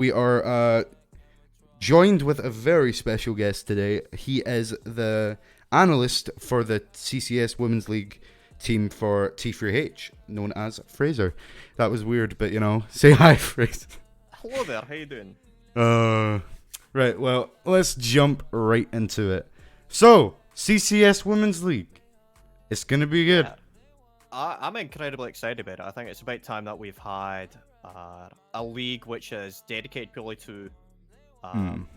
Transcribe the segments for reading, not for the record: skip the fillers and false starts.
We are joined with a very special guest today. He is the analyst for the CCS Women's League team for T3H, known as Fraser. That was weird, but say hi, Fraser. Hello there, how you doing? Uh, right, well, let's jump right into it. So, CCS Women's League. It's going to be good. Yeah, I'm incredibly excited about it. I think it's about time that we've had a league which is dedicated purely to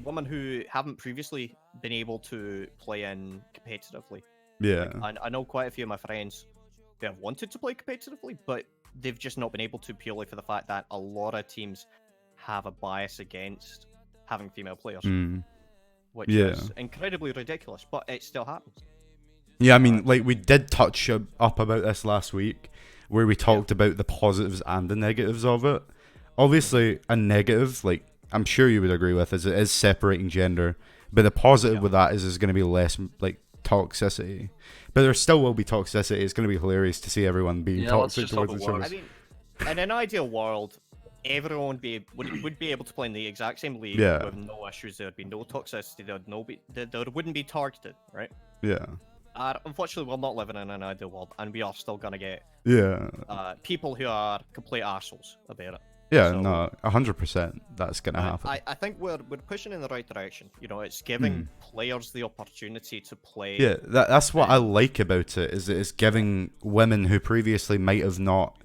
women who haven't previously been able to play in competitively. Yeah. Like, I know quite a few of my friends who have wanted to play competitively, but they've just not been able to purely for the fact that a lot of teams have a bias against having female players, which Yeah. is incredibly ridiculous, but it still happens. Yeah, I mean, like, we did touch up about this last week, where we talked about the positives and the negatives of it. Obviously, a negative, like, I'm sure you would agree with, is it is separating gender. But the positive with that is there's going to be less, like, toxicity. But there still will be toxicity. It's going to be hilarious to see everyone being toxic towards each other. I mean, in an ideal world, everyone would be able to play in the exact same league with no issues. There would be no toxicity. There wouldn't be targeted, right? Yeah. Unfortunately, we're not living in an ideal world, and we are still gonna get people who are complete assholes about it. Yeah, so, no, 100%. That's gonna happen. I think we're pushing in the right direction. You know, it's giving players the opportunity to play. Yeah, that's what I like about it. Is it's giving women who previously might have not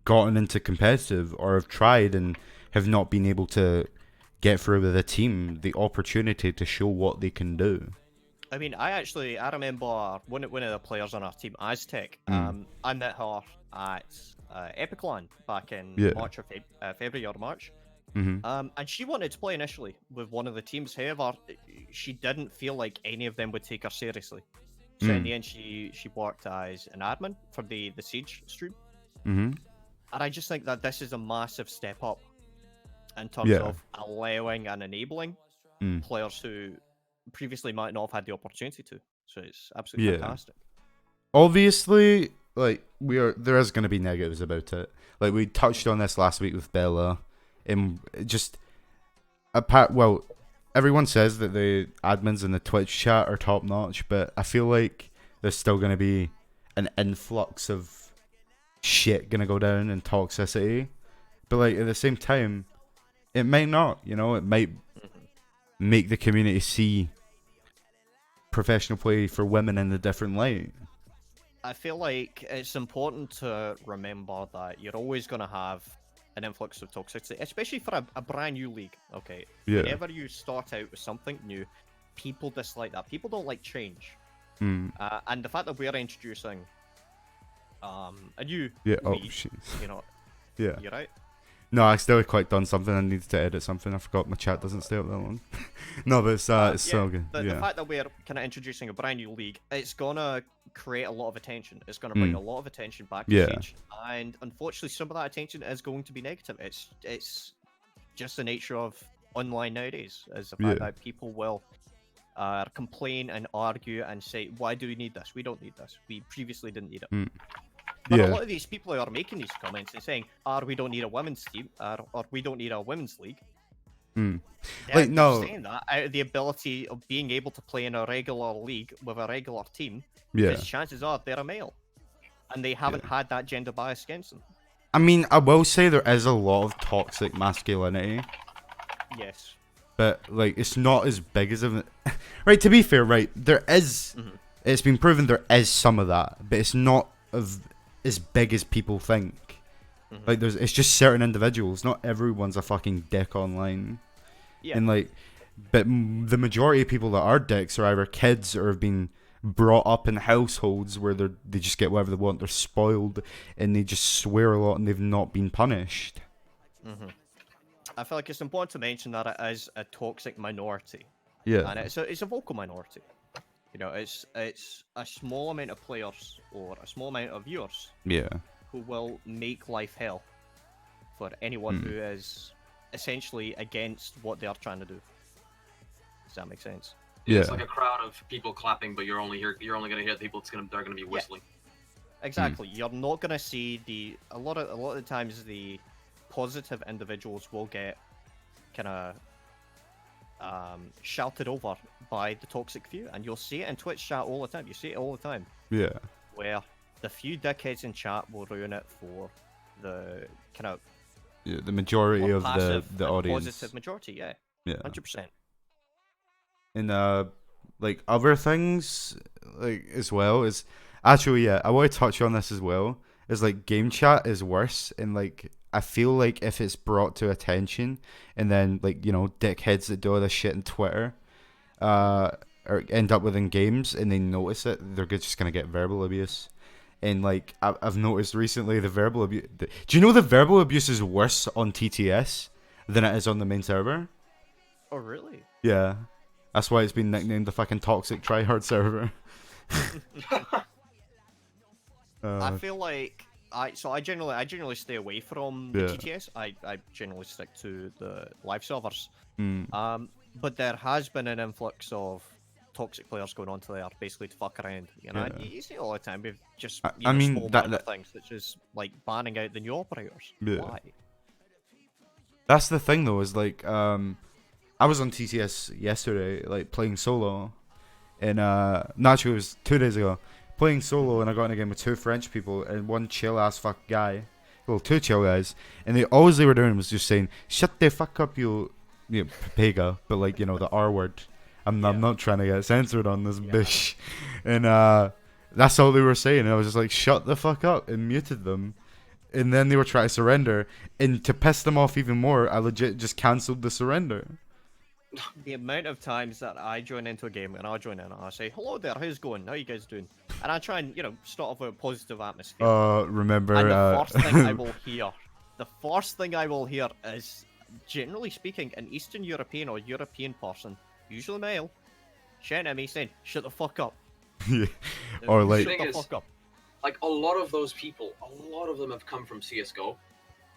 gotten into competitive or have tried and have not been able to get through with a team the opportunity to show what they can do. I mean, I remember one of the players on our team, Aztec. I met her at Epiclan back in March or February or March. And she wanted to play initially with one of the teams. However, she didn't feel like any of them would take her seriously. So in the end, she worked as an admin for the Siege stream. And I just think that this is a massive step up in terms of allowing and enabling players who previously might not have had the opportunity to. So it's absolutely fantastic. Obviously, like, there is going to be negatives about it. Like, we touched on this last week with Bella. Well, everyone says that the admins in the Twitch chat are top notch, but I feel like there's still going to be an influx of shit going to go down and toxicity. But, like, at the same time, it might not, it might make the community see professional play for women in a different light. I feel like it's important to remember that you're always going to have an influx of toxicity, especially for a brand new league. Okay, whenever you start out with something new, people dislike that. People don't like change. And the fact that we're introducing a new league, you're right. No, I still quite done something. I needed to edit something. I forgot my chat doesn't stay up that long. No, but it's so good. The fact that we're kind of introducing a brand new league, it's gonna create a lot of attention. It's gonna bring a lot of attention back to Siege, and unfortunately, some of that attention is going to be negative. It's just the nature of online nowadays, is the fact that people will complain and argue and say, "Why do we need this? We don't need this. We previously didn't need it." But a lot of these people who are making these comments and saying, we don't need a women's team, or we don't need a women's league. Like, no. Saying that, out of the ability of being able to play in a regular league with a regular team, because chances are they're a male. And they haven't had that gender bias against them. I mean, I will say there is a lot of toxic masculinity. Yes. But, like, it's not as big as... Right, to be fair, right, there is... It's been proven there is some of that, but it's not as big as people think. Like, it's just certain individuals. Not everyone's a fucking dick online. And, like, but the majority of people that are dicks are either kids or have been brought up in households where they just get whatever they want. They're spoiled and they just swear a lot and they've not been punished. I feel like it's important to mention that it is a toxic minority. Yeah. And it's a vocal minority. You know, it's a small amount of players or a small amount of viewers who will make life hell for anyone who is essentially against what they are trying to do. Does that make sense? Yeah. It's like a crowd of people clapping, but you're only going to hear people they're going to be whistling. Exactly. You're not going to see a lot of the times the positive individuals will get kind of shouted over by the toxic few, and you'll see it in Twitch chat all the time. You see it all the time. Yeah. Where the few dickheads in chat will ruin it for the kind of the majority of the audience. Positive majority, yeah. 100%. And like other things, like as well is actually I want to touch on this as well. Is like game chat is worse, and like I feel like if it's brought to attention, and then like dickheads that do all this shit on Twitter, or end up within games and they notice it, they're just gonna get verbal abuse. And like I've noticed recently, the verbal abuse. Do you know the verbal abuse is worse on TTS than it is on the main server? Oh really? Yeah, that's why it's been nicknamed the fucking toxic tryhard server. I feel like I generally stay away from the TTS. I generally stick to the live servers. But there has been an influx of toxic players going onto there basically to fuck around. You see it all the time. We've just small minor things such as like banning out the new operators. Why? That's the thing though, is like I was on TTS yesterday, like playing solo, and naturally it was 2 days ago. Playing solo, and I got in a game with 2 French people and 1 chill ass fuck guy. Well, 2 chill guys, and all they were doing was just saying, "Shut the fuck up, you Pega," but like the R word. I'm not trying to get censored on this bitch, and that's all they were saying. And I was just like, "Shut the fuck up," and muted them. And then they were trying to surrender, and to piss them off even more, I legit just cancelled the surrender. The amount of times that I join into a game and I join in and I say, "Hello there, how's it going? How you guys doing?" And I try and start off with a positive atmosphere. Remember? And the first thing I will hear is, generally speaking, an Eastern European or European person, usually male, shouting at me saying, "Shut the fuck up." Yeah. Or like, shut the fuck up. Like a lot of those people, a lot of them have come from CS:GO.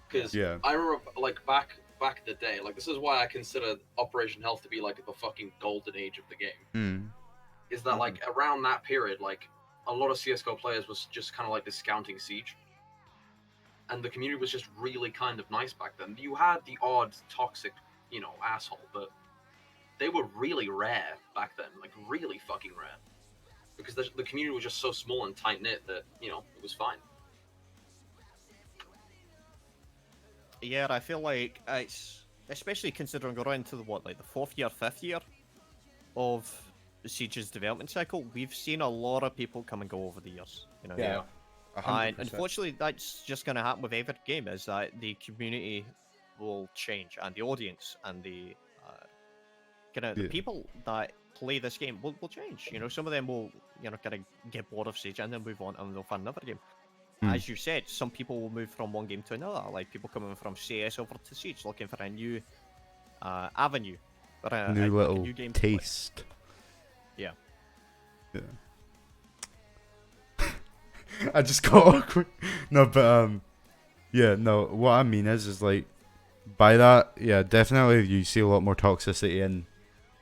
Because I remember, like back in the day, like this is why I consider Operation Health to be like the fucking golden age of the game. Is that like around that period, like a lot of CS:GO players was just kind of like discounting Siege, and the community was just really kind of nice back then. You had the odd toxic, asshole, but they were really rare back then, like really fucking rare, because the community was just so small and tight knit that it was fine. Yeah, I feel like it's, especially considering we're into the 4th year, 5th year of Siege's development cycle, we've seen a lot of people come and go over the years. Yeah. 100%. And unfortunately, that's just going to happen with every game, is that the community will change, and the audience, and the the people that play this game will change. Some of them will kind of get bored of Siege and then move on and they'll find another game. As you said, some people will move from one game to another, like people coming from CS over to Siege, looking for a new avenue, or a new game taste. Yeah. I just got awkward. No, but what I mean is like, by that, definitely you see a lot more toxicity in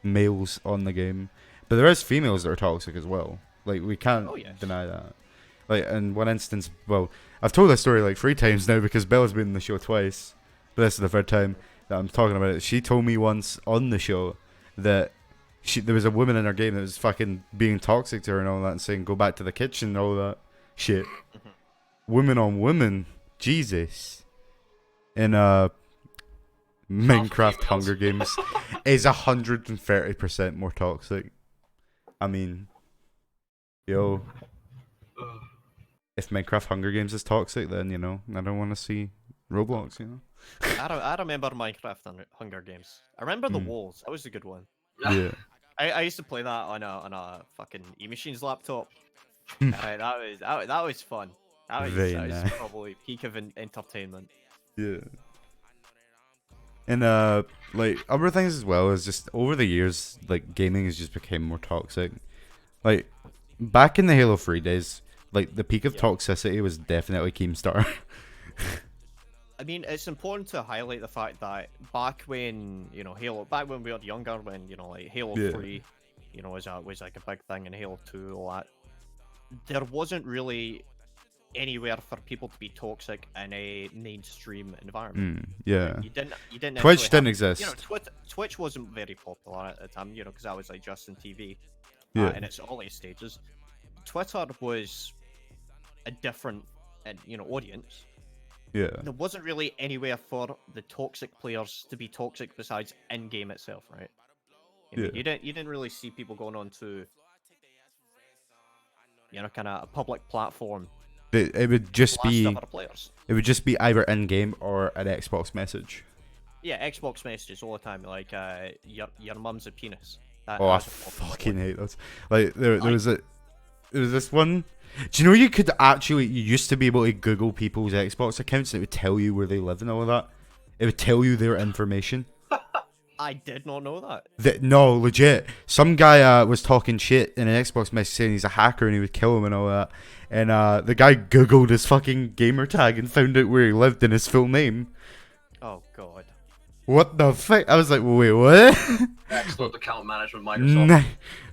males on the game, but there is females that are toxic as well. Like we can't deny that. Like in one instance, well, I've told this story like 3 times now because Bella's been in the show twice, but this is the 3rd time that I'm talking about it. She told me once on the show that there was a woman in her game that was fucking being toxic to her and all that, and saying go back to the kitchen and all that shit. Women on women, Jesus. In Minecraft Hunger Games is 130% more toxic. I mean, yo. If Minecraft Hunger Games is toxic, then I don't want to see Roblox. I remember Minecraft Hunger Games. I remember the walls. That was a good one. Yeah. I used to play that on a fucking E-Machine's laptop. That was fun. That was probably peak of entertainment. Yeah. And like other things as well is just over the years, like gaming has just become more toxic. Like back in the Halo 3 days, like the peak of toxicity was definitely Keemstar. I mean, it's important to highlight the fact that back when back when we were younger, when like Halo 3, was like a big thing, and Halo 2, all that, there wasn't really anywhere for people to be toxic in a mainstream environment. Yeah. You didn't. Twitch didn't have, exist. You know, Twitch wasn't very popular at the time. You know, because that was like Justin TV, in its early stages. Twitter was a different, audience. Yeah. There wasn't really anywhere for the toxic players to be toxic besides in game itself, right? You didn't really see people going on to, kind of a public platform. It would just be other players. It would just be either in game or an Xbox message. Yeah, Xbox messages all the time, like your mum's a penis. I fucking hate those. Like there was this one. Do you know you used to be able to Google people's Xbox accounts and it would tell you where they live and all of that? It would tell you their information. I did not know that. No, legit. Some guy was talking shit in an Xbox message saying he's a hacker and he would kill him and all that. And the guy Googled his fucking gamer tag and found out where he lived and his full name. Oh, God. What the fuck? I was like, wait, what? Excellent account management, Microsoft.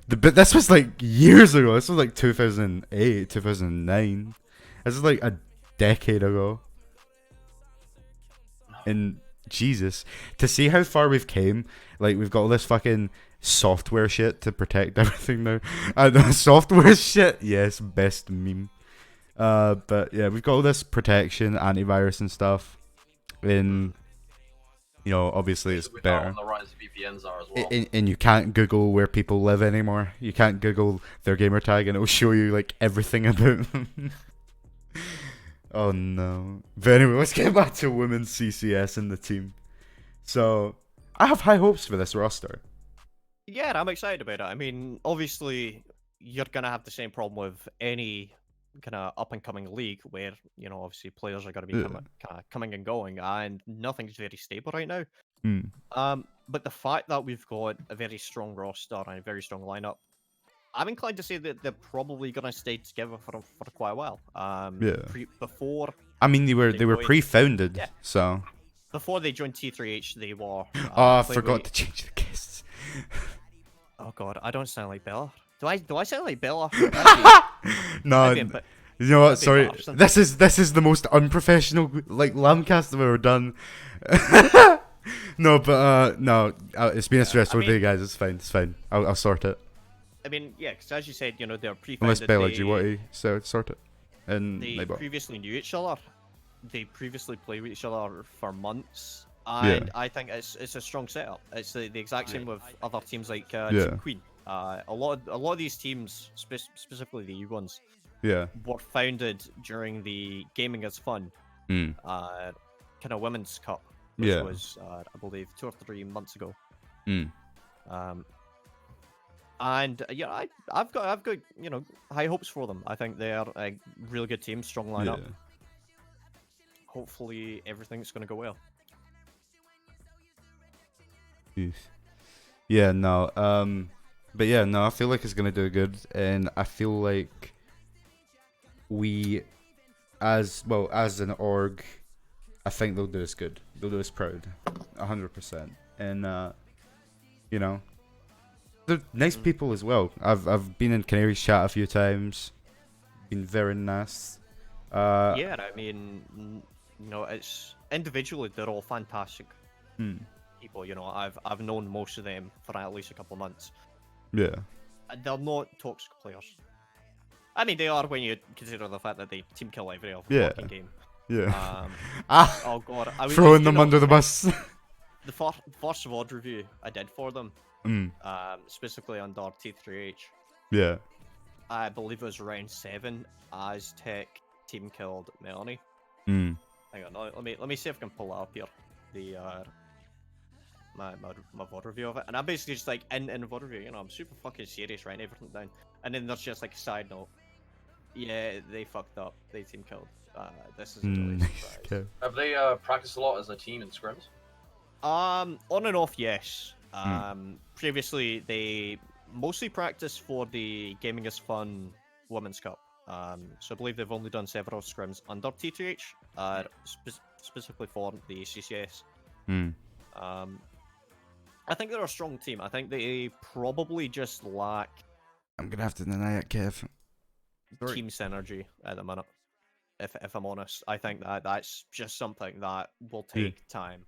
But this was like years ago. This was like 2008, 2009. This is like a decade ago. And Jesus, to see how far we've came, like we've got all this fucking software shit to protect everything now. Software shit, yes, best meme. But yeah, we've got all this protection, antivirus and stuff. And obviously it's better. On the rise VPNs are as well. And you can't Google where people live anymore. You can't Google their gamer tag and it'll show you like everything about them. Oh no. But anyway, let's get back to women's CCS in the team. So, I have high hopes for this roster. Yeah, I'm excited about it. I mean, obviously, you're going to have the same problem with any kind of up-and-coming league where, obviously players are going to be coming and going, and nothing's very stable right now. But the fact that we've got a very strong roster and a very strong lineup, I'm inclined to say that they're probably going to stay together for quite a while. Before... I mean, they were pre-founded, so... Before they joined T3H, they were... I forgot to change the guests. Oh god, I don't sound like Bella. Do I sound like Bella? No, you know what? Sorry, this is the most unprofessional like LambCast I've ever done. No, but no, it's been a stressful day, guys. It's fine. I'll sort it. I mean, yeah, because as you said, they're pre-founded. Unless Bella, do you want to sort it? And they previously knew each other. They previously played with each other for months, and I think it's a strong setup. It's the exact same with other teams like Team Queen. A lot of these teams, specifically the U ones, were founded during the Gaming is Fun, kind of women's cup, which was I believe 2 or 3 months ago. And I've got high hopes for them. I think they are a really good team, strong lineup. Hopefully everything's going to go well. Yeah, no. But yeah, no, I feel like it's going to do good. And I feel like we, as an org, I think they'll do us good. They'll do us proud. 100%. And, they're nice people as well. I've been in Canary's chat a few times. Been very nice. Yeah, I mean... it's individually they're all fantastic people. I've known most of them for at least a couple of months. Yeah, and they're not toxic players. I mean, they are when you consider the fact that they team kill every other fucking game. Yeah. Oh god, throwing them under the bus. The first VOD review I did for them, specifically under T3H. Yeah. I believe it was round 7. Aztec team killed Melanie. Hang on, let me see if I can pull it up here. The my VOD review of it, and I'm basically just like in the VOD review, I'm super fucking serious, writing everything down, and then there's just like a side note. Yeah, they fucked up. They team killed. This is a okay. Have they practiced a lot as a team in scrims? On and off, yes. Previously they mostly practiced for the Gaming is Fun Women's Cup. So I believe they've only done several scrims under T3H, specifically for the CCS. I think they're a strong team. I think they probably just lack... I'm going to have to deny it, Kev. Team synergy at the minute. If I'm honest, I think that that's just something that will take time.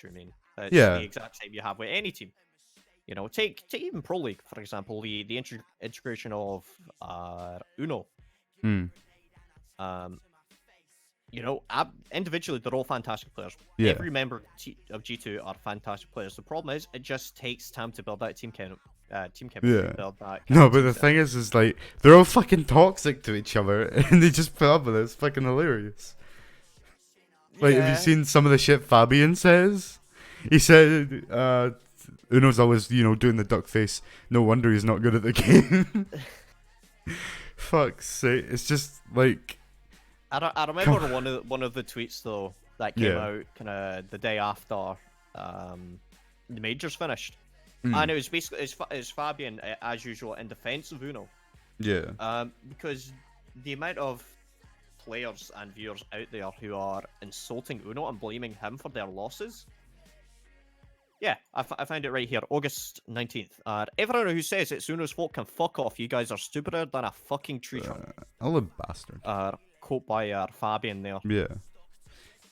Do you mean? It's the exact same you have with any team. You know, take even Pro League, for example, the integration of Uno. You know, individually, they're all fantastic players. Yeah. Every member of G2 are fantastic players. The problem is, it just takes time to build that team chemistry. Build that no, but the thing is like, they're all fucking toxic to each other, and they just put up with it. It's fucking hilarious. Like, have you seen some of the shit Fabian says? He said, Uno's always, you know, doing the duck face. No wonder he's not good at the game. Fuck's sake. It's just, like... I remember one of the tweets, though, that came out kind of the day after the majors finished. And it was basically, it's Fabian, as usual, in defense of Uno. Yeah. Because the amount of players and viewers out there who are insulting Uno and blaming him for their losses. Yeah, I found it right here, August 19th. Everyone who says it's Uno's fault can fuck off. You guys are stupider than a fucking tree trunk. I'll a bastard. Quote by Fabian there. Yeah.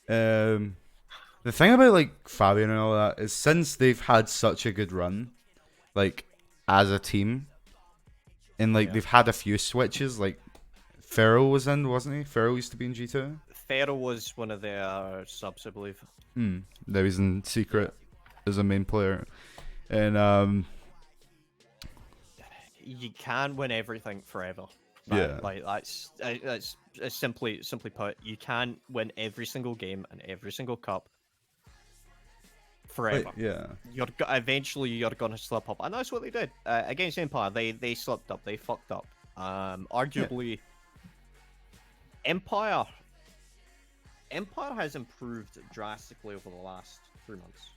The thing about, like, Fabian and all that is, since they've had such a good run, like, as a team, and, like, they've had a few switches, like, Pharaoh was in, wasn't he? Pharaoh used to be in G2? Pharaoh was one of their subs, I believe. That was in secret as a main player. And, you can win everything forever. Right? Yeah. Like, that's simply put, you can win every single game and every single cup forever. Like, yeah. Eventually you're gonna slip up, and that's what they did against Empire. They slipped up. They fucked up. Arguably, Empire has improved drastically over the last 3 months.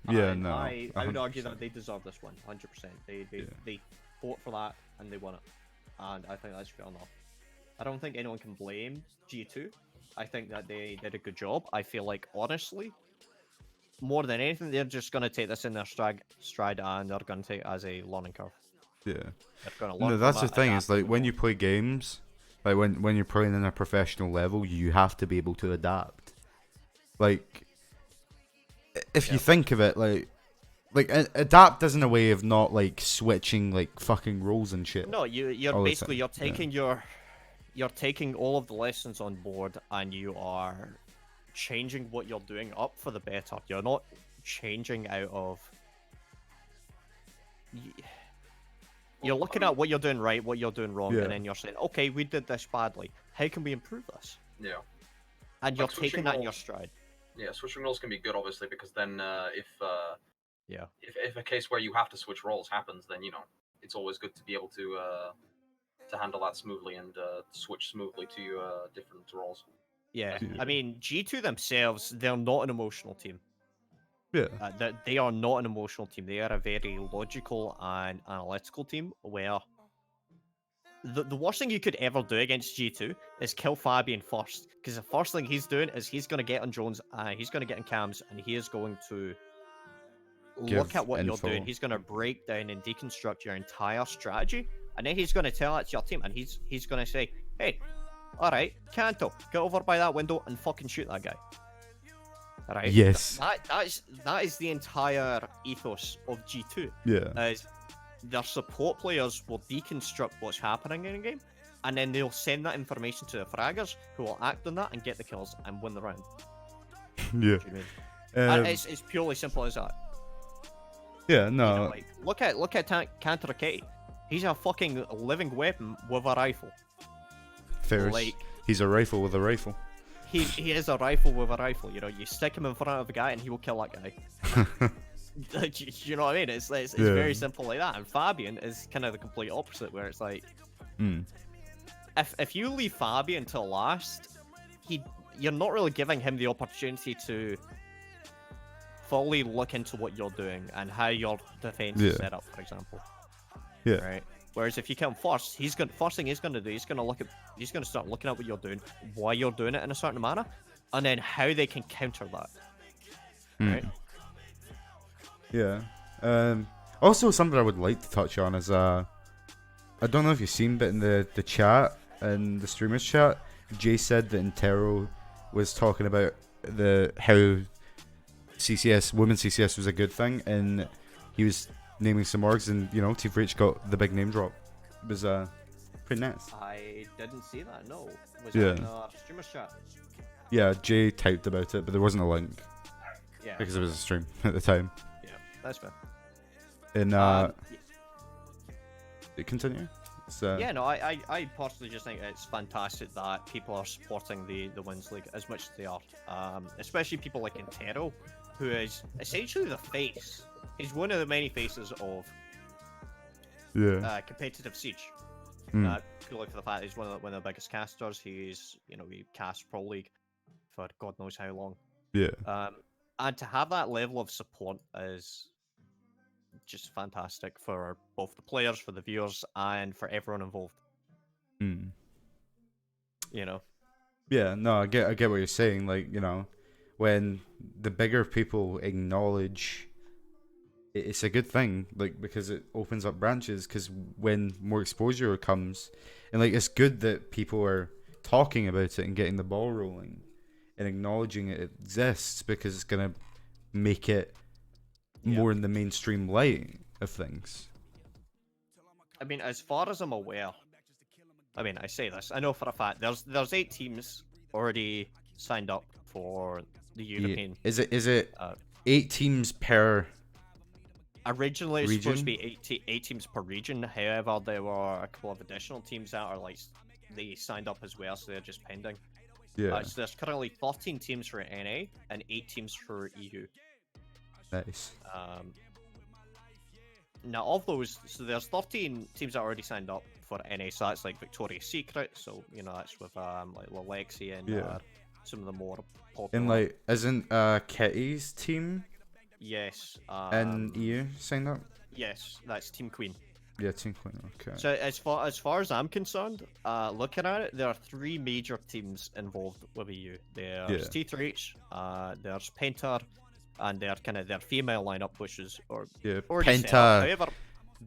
I would argue that they deserve this one 100%. They fought for that and they won it, and I think that's fair enough. I don't think anyone can blame G2. I think that they did a good job. I feel like, honestly, more than anything, they're just going to take this in their stride and they're going to take it as a learning curve. Yeah. They're going to learn that's the thing, is like, when you play games, like when you're playing in a professional level, you have to be able to adapt. Like, if you think of it, like adapt isn't a way of not, like, switching, like, fucking roles and shit. No, you're basically, you're taking you're taking all of the lessons on board and you are changing what you're doing up for the better. You're not changing out of... You're looking at what you're doing right, what you're doing wrong, and then you're saying, okay, we did this badly. How can we improve this? Yeah. And you're taking that in your stride. Yeah, switching roles can be good, obviously, because then if a case where you have to switch roles happens, then, you know, it's always good to be able to handle that smoothly and switch smoothly to different roles. Yeah, I mean, G2 themselves, they're not an emotional team. Yeah. They are not an emotional team. They are a very logical and analytical team where the worst thing you could ever do against G2 is kill Fabian first. Because the first thing he's doing is he's going to get on drones, he's going to get on cams, and he is going to look at what you're doing. He's going to break down and deconstruct your entire strategy, and then he's going to tell that to your team, and he's going to say, hey, alright, Kanto, get over by that window and fucking shoot that guy. Alright? Yes. That is the entire ethos of G2. Yeah. As their support players will deconstruct what's happening in a game, and then they'll send that information to the fraggers, who will act on that and get the kills and win the round. Yeah. And it's purely simple as that. Yeah, no. You know, like, look at Kanto Raketi. He's a fucking living weapon with a rifle. Fair. Like, he's a rifle with a rifle. He is a rifle with a rifle. You know, you stick him in front of a guy and he will kill that guy. You know what I mean? It's very simple like that. And Fabian is kind of the complete opposite, where it's like, if you leave Fabian till last, you're not really giving him the opportunity to fully look into what you're doing and how your defense is set up, for example. Yeah. Right. Whereas if you kill him first, first thing he's gonna do, he's gonna start looking at what you're doing, why you're doing it in a certain manner, and then how they can counter that. Right. Yeah. Also, something I would like to touch on is I don't know if you've seen, but in the chat and the streamers chat, Jay said that Intero was talking about how CCS, women's CCS was a good thing, and he was naming some orgs, and T4H got the big name drop. It was pretty nice. I didn't see that. No, was it in our streamers chat? Yeah, Jay typed about it, but there wasn't a link. Yeah, because it was a stream at the time. Yeah, that's fair. And continue. Yeah, no, I personally just think it's fantastic that people are supporting the Women's League as much as they are. Especially people like Intero, who is essentially the face. He's one of the many faces of competitive Siege. Purely for the fact he's one of the biggest casters. He's, he cast Pro League for God knows how long. Yeah. And to have that level of support is just fantastic for both the players, for the viewers, and for everyone involved. Yeah, no, I get what you're saying. Like, when the bigger people acknowledge, it's a good thing. Like, because it opens up branches. Because when more exposure comes, and like, it's good that people are talking about it and getting the ball rolling and acknowledging it exists, because it's gonna make it more in the mainstream light of things. I mean, as far as I'm aware, I say this, I know for a fact there's 8 teams already signed up for the European. Is it 8 teams per? Originally, it's region? supposed to be 8 teams per region. However, there were a couple of additional teams that are they signed up as well, so they're just pending. Yeah. So there's currently 13 teams for NA and 8 teams for EU. Nice. Now, of those, so there's 13 teams that already signed up for NA, so that's like Victoria's Secret, so, that's with like Lalexi and some of the more popular. And like, isn't Kitty's team? Yes. And EU signed up? Yes, that's Team Queen. Yeah, Team Queen, okay. So as far as I'm concerned, looking at it, there are 3 major teams involved with EU. There's T3H, there's Penta, and their female lineup, which is already set up. However,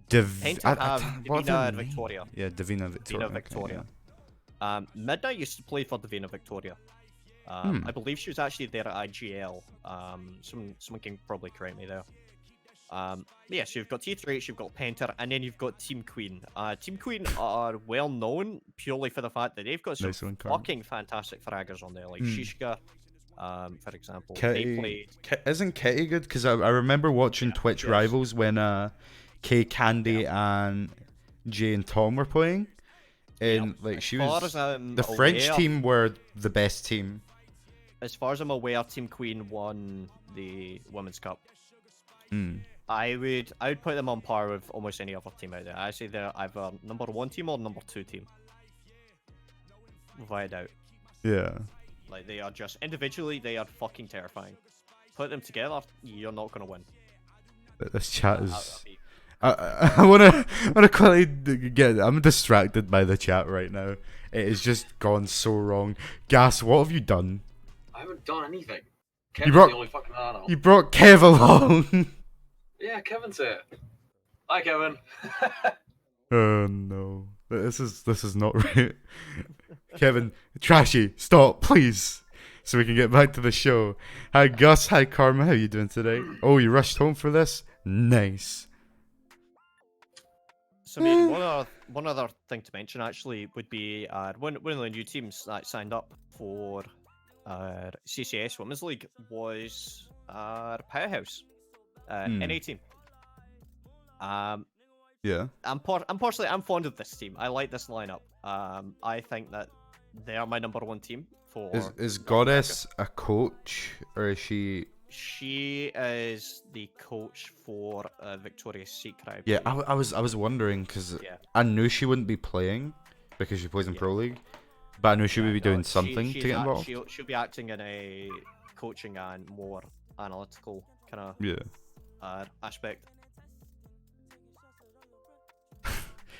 Penta have Divina and Victoria. Yeah, Divina Victoria. Divina Victoria. Okay, Midnight used to play for Divina Victoria. I believe she was actually there at IGL. Someone can probably correct me there. So you've got T3H, you've got Penta, and then you've got Team Queen. Team Queen are well known purely for the fact that they've got some fucking fantastic fraggers on there, like Shishka, for example. Kitty, isn't Kitty good? Because I remember watching Twitch Rivals when K Candy and Jay and Tom were playing, and like she was the French team were the best team. As far as I'm aware, Team Queen won the Women's Cup. I would put them on par with almost any other team out there. I say they're either number 1 team or number 2 team, without a doubt. Yeah. Like, they are just individually, they are fucking terrifying. Put them together, you're not gonna win. This chat is. I wanna quickly get. I'm distracted by the chat right now. It has just gone so wrong. Gas, what have you done? I haven't done anything. Kevin's the only fucking animal. You brought Kev along. Yeah, Kevin's here. Hi, Kevin. Oh no, this is not right. Kevin, Trashy, stop, please, so we can get back to the show. Hi, Gus. Hi, Karma. How you doing today? Oh, you rushed home for this? Nice. So, one other thing to mention actually would be one of the new teams that signed up for CCS Women's League was Powerhouse, NA team. Yeah. I'm fond of this team. I like this lineup. I think that they are my number 1 team for. Is Goddess a coach, or is she? She is the coach for Victoria's Secret. Yeah, I was wondering because I knew she wouldn't be playing because she plays in Pro League, but I knew she would be doing something to get involved. She'll be acting in a coaching and more analytical kind of aspect.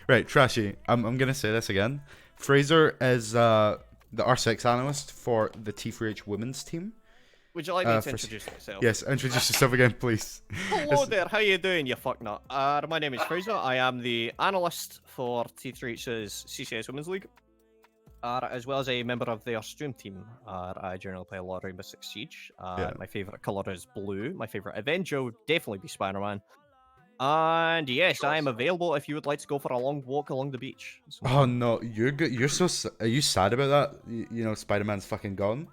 Right, Trashy. I'm gonna say this again. Fraser is the R6 analyst for the T4H women's team. Would you like me to introduce myself? Yes, introduce yourself again, please. Hello there, how you doing, you fucknut? My name is Fraser. I am the analyst for T3H's CCS Women's League. As well as a member of their stream team, I generally play a lot of Rainbow Six Siege. My favorite color is blue. My favorite Avenger would definitely be Spider-Man. And yes, I am available if you would like to go for a long walk along the beach. Oh no, you're good. You're so. Are you sad about that? You know, Spider-Man's fucking gone.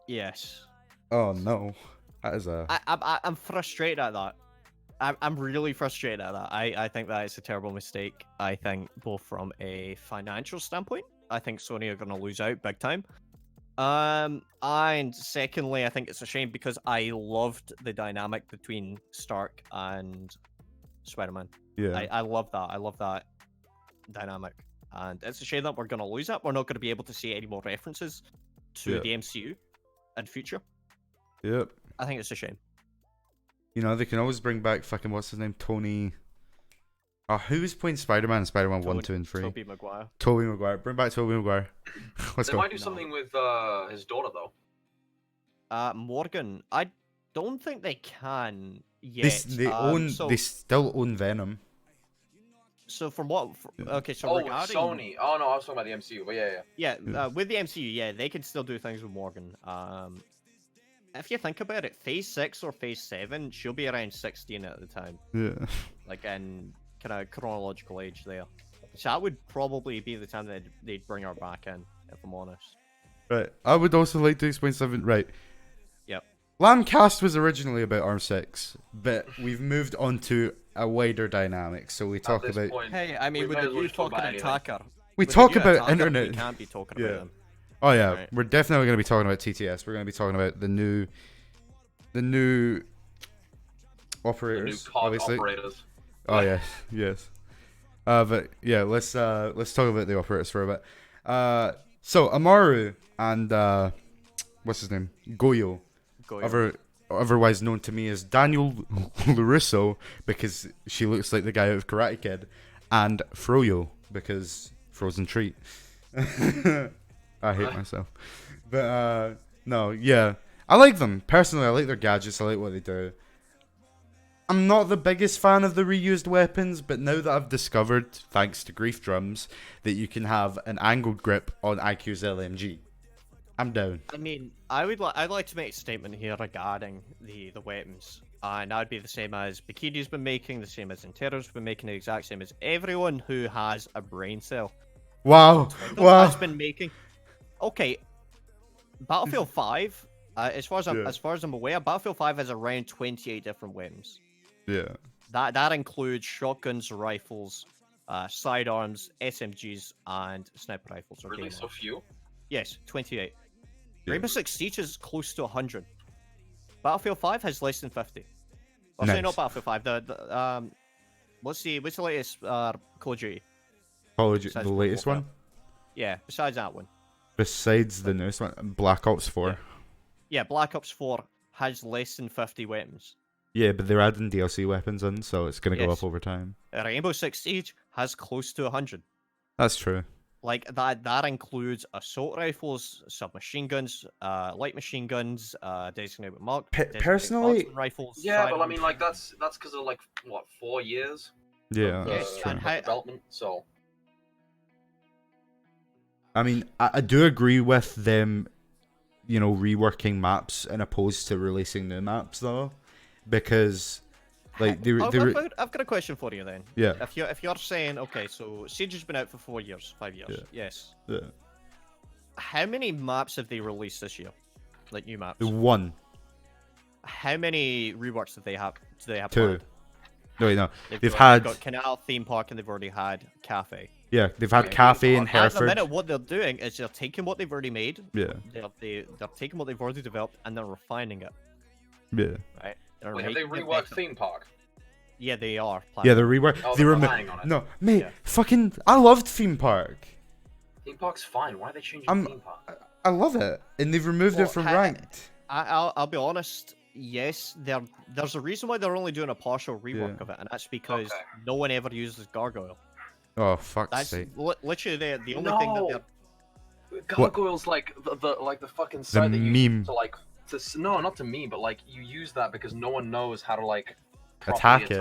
Yes. Oh no, that is a. I'm frustrated at that. I'm really frustrated at that. I think that is a terrible mistake. I think both from a financial standpoint, I think Sony are going to lose out big time. And secondly, I think it's a shame because I loved the dynamic between Stark and Spider-Man. Yeah. I love that. I love that dynamic. And it's a shame that we're going to lose it. We're not going to be able to see any more references to the MCU in future. Yep. I think it's a shame. You know, they can always bring back fucking, what's his name? Tony. Oh, who's playing Spider-Man? Spider-Man 1, 2, and 3. Tobey Maguire. Tobey Maguire. Bring back Tobey Maguire. Let's they go. might do something with his daughter, though. Morgan. I don't think they can yet. They still own Venom. So from what? Okay, so regarding Sony. Oh no, I was talking about the MCU, but yeah. With the MCU, yeah, they can still do things with Morgan. If you think about it, Phase 6 or Phase 7, she'll be around 16 at the time. Yeah. Like in kind of chronological age there. So that would probably be the time that they'd bring her back in, if I'm honest. Right. I would also like to explain something. Right. Yep. LambCast was originally about ARM6, but we've moved on to a wider dynamic. So we talk about. Hey, I mean, with the new fucking attacker. We talk about internet. We can't be talking about them. Oh yeah, right. We're definitely going to be talking about TTS. We're going to be talking about the new operators. The new COD operators. Oh yes. But yeah, let's talk about the operators for a bit. So Amaru and what's his name? Goyo. Otherwise known to me as Daniel LaRusso because she looks like the guy out of Karate Kid, and Froyo because Frozen Treat. I hate myself. But, no, yeah. I like them. Personally, I like their gadgets. I like what they do. I'm not the biggest fan of the reused weapons, but now that I've discovered, thanks to Grief Drums, that you can have an angled grip on IQ's LMG, I'm down. I mean, I'd like to make a statement here regarding the weapons. And that'd be the same as Bikini's been making, the same as Interro's been making, the exact same as everyone who has a brain cell. Wow. Has been making. Okay, Battlefield 5, as far as I'm aware, Battlefield 5 has around 28 different weapons. Yeah. That includes shotguns, rifles, sidearms, SMGs, and sniper rifles. Really, so few? Yes, 28. Yeah. Rainbow Six Siege is close to 100. Battlefield 5 has less than 50. Well, nice. Sorry, not Battlefield 5. What's the latest Call of Duty? The latest one? Yeah, besides that one. Besides the newest one, Black Ops 4. Yeah, Black Ops 4 has less than 50 weapons. Yeah, but they're adding DLC weapons in, so it's going to go up over time. Rainbow Six Siege has close to 100. That's true. Like, that includes assault rifles, submachine guns, light machine guns, designated mark, personally, rifles. Yeah, but I mean, like, that's because of, like, what, 4 years? Yeah, that's true. Development, so... I mean, I do agree with them, you know, reworking maps and opposed to releasing new maps, though, because, like, I've got a question for you then. Yeah. If you're saying, okay, so Siege has been out for 4 years, 5 years. Yeah. Yes. Yeah. How many maps have they released this year? Like new maps? 1. How many reworks do they have? 2. Planned? No, wait, no. They've got Canal Theme Park and they've already had Cafe. Yeah, they've had Cafe in Hereford. At the minute, what they're doing is they're taking what they've already made. Yeah. They're taking what they've already developed and they're refining it. Yeah. Right. Wait, have they reworked Theme Park? Yeah, they are. Yeah, they're reworked. Oh, they're planning on it. No, mate, fucking, I loved Theme Park. Theme Park's fine. Why are they changing Theme Park? I love it, and they've removed it from ranked. I'll be honest. Yes, there's a reason why they're only doing a partial rework of it, and that's because no one ever uses Gargoyle. Oh, fuck's sake. Literally the only thing that they're... Gargoyle's like the fucking site the that you meme. No, not to meme, but like you use that because no one knows how to like attack it.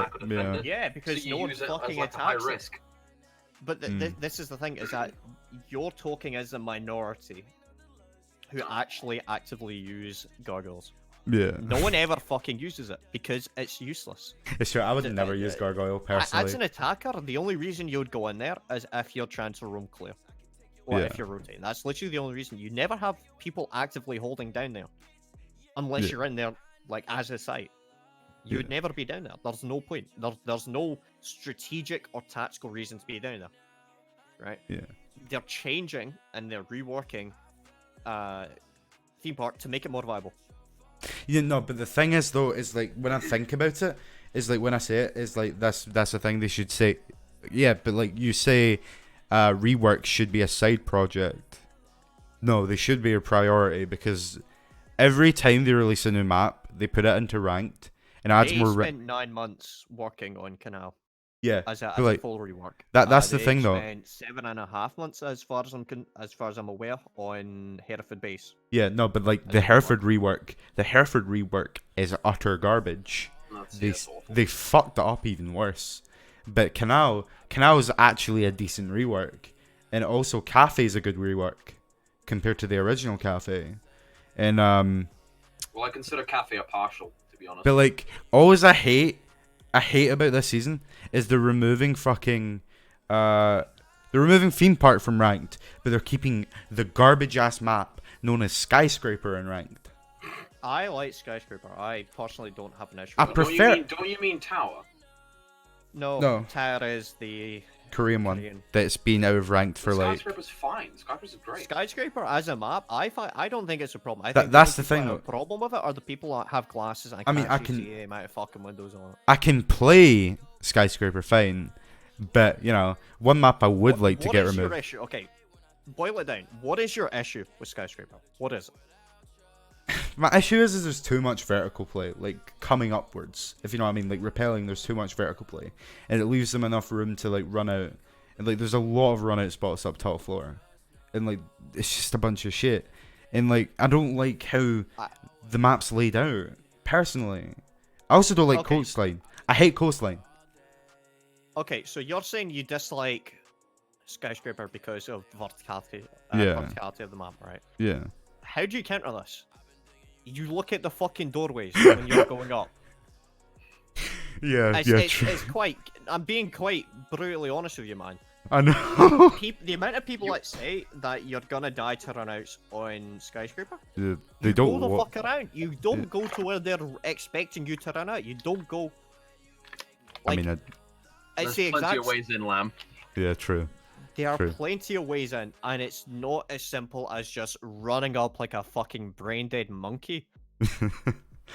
Yeah, because so no one fucking attacks high risk. But this is the thing, is that you're talking as a minority who actually actively use gargoyles. Yeah. No one ever fucking uses it because it's useless. It's true. I would never use gargoyle personally. As an attacker, the only reason you would go in there is if you're trying to roam clear. Or if you're rotating. That's literally the only reason. You never have people actively holding down there. Unless you're in there, like, as a site. You would never be down there. There's no point. There's no strategic or tactical reason to be down there. Right? Yeah. They're changing and they're reworking theme park to make it more viable. Yeah, no, but the thing is, though, is like, when I think about it, is like, when I say it, is like, that's the thing they should say. Yeah, but like, you say rework should be a side project. No, they should be a priority, because every time they release a new map, they put it into ranked and adds more. They spent 9 months working on Canal. Yeah, as a full rework. That's the thing, though. They spent 7.5 months, as far as I'm aware, on Hereford base. Yeah, no, but like the Hereford rework is utter garbage. They fucked it up even worse. But Canal is actually a decent rework, and also Cafe is a good rework compared to the original Cafe. And well, I consider Cafe a partial, to be honest. But like, always I hate about this season is they're removing theme park from ranked, but they're keeping the garbage ass map known as Skyscraper in ranked. I like Skyscraper. I personally don't have an issue. I prefer. Don't you mean Tower? No. Tower is the Korean one that's been out of ranked for like. Skyscraper's fine. Skyscraper's great. Skyscraper as a map, I don't think it's a problem. I think that's the thing. The problem with it are the people that have glasses and can't see the amount of fucking windows on it. I can play Skyscraper fine, but you know, one map I would like to get removed. What is your issue? Okay, boil it down. What is your issue with Skyscraper? What is it? My issue is there's too much vertical play, like coming upwards, if you know what I mean, like rappelling, there's too much vertical play, and it leaves them enough room to like run out, and like there's a lot of run out spots up top floor, and like it's just a bunch of shit, and like I don't like how the map's laid out, personally. I also don't like Coastline. I hate Coastline. Okay, so you're saying you dislike Skyscraper because of verticality of the map, right? Yeah. How do you counter this? You look at the fucking doorways when you're going up. It's quite. I'm being quite brutally honest with you, man. I know. The amount of people that say that you're gonna die to runouts on Skyscraper. Yeah, they don't go the fuck around. You don't go to where they're expecting you to run out. You don't go. Like, there's plenty of ways in, Lamb. Yeah, true. There are plenty of ways in, and it's not as simple as just running up like a fucking brain dead monkey.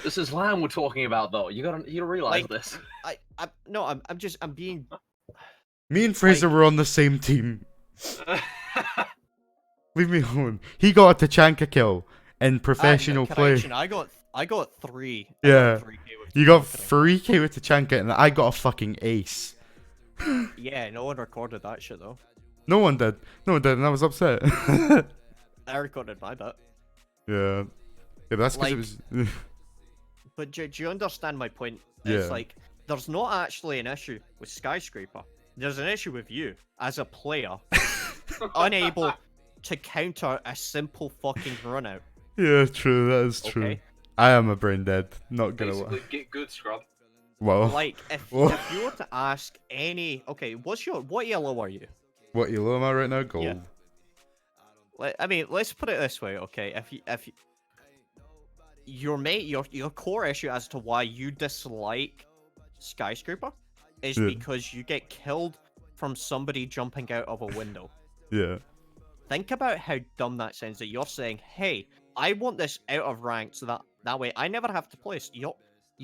This is Lamb we're talking about, though. You gotta realize this. I'm being. Me and Fraser were on the same team. Leave me alone. He got a Tachanka kill in professional play. I got 3. Yeah. You got 3k with Tachanka, and I got a fucking ace. Yeah, no one recorded that shit though. No one did, and I was upset. I recorded my bit. Yeah, that's because it was. But do you understand my point? Yeah. It's like, there's not actually an issue with Skyscraper. There's an issue with you, as a player, unable to counter a simple fucking run out. Yeah, true, that is true. Okay? I am a brain dead, not gonna lie. Get good, scrub. Well. Like, if you were to ask any... Okay, what yellow are you? What yellow am I right now? Gold. Yeah. I mean, let's put it this way, okay? If your core issue as to why you dislike Skyscraper is because you get killed from somebody jumping out of a window. Yeah. Think about how dumb that sounds, that you're saying, hey, I want this out of rank so that way I never have to place. You're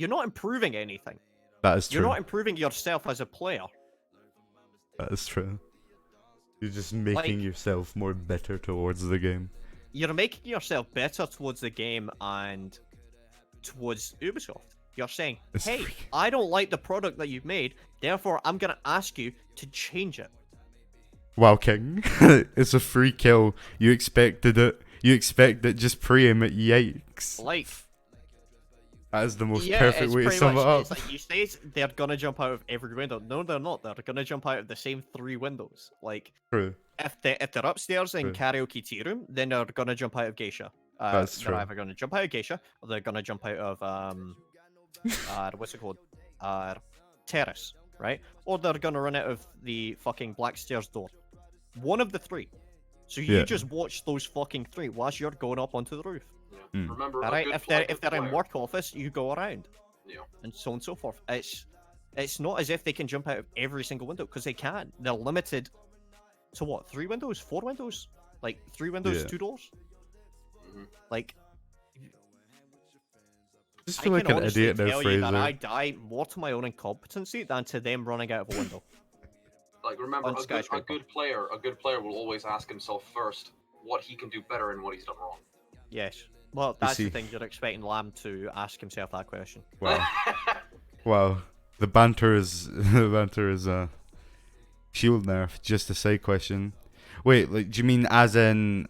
not improving anything. That is true. You're not improving yourself as a player. That is true. You're just making yourself more bitter towards the game. You're making yourself better towards the game and towards Ubisoft. You're saying, hey, I don't like the product that you've made, therefore I'm going to ask you to change it. Wow, King. It's a free kill. You expected it. You expect it, just pre-aim it. Yikes. Like, That is the most perfect way to sum it up. It's like you say they're gonna jump out of every window. No, they're not. They're gonna jump out of the same 3 windows. Like, True. if they're upstairs in karaoke tea room, then they're gonna jump out of geisha. That's true. They're either gonna jump out of geisha, or they're gonna jump out of what's it called? Terrace, right? Or they're gonna run out of the fucking black stairs door. One of the 3. So you just watch those fucking 3 whilst you're going up onto the roof. Yeah. Remember, all right? If they're in work office, you go around. Yeah. And so on and so forth. It's not as if they can jump out of every single window, because they can. They're limited to what? 3 windows? 4 windows? Like 3 windows, 2 doors? Like, I just feel like an idiot now, Fraser. That I die more to my own incompetency than to them running out of a window. Like, remember, a good player will always ask himself first what he can do better and what he's done wrong. Yes. Well, that's the thing. You're expecting Lamb to ask himself that question. Wow. Wow. The banter is shield nerf. Just a side question. Wait, like, do you mean as in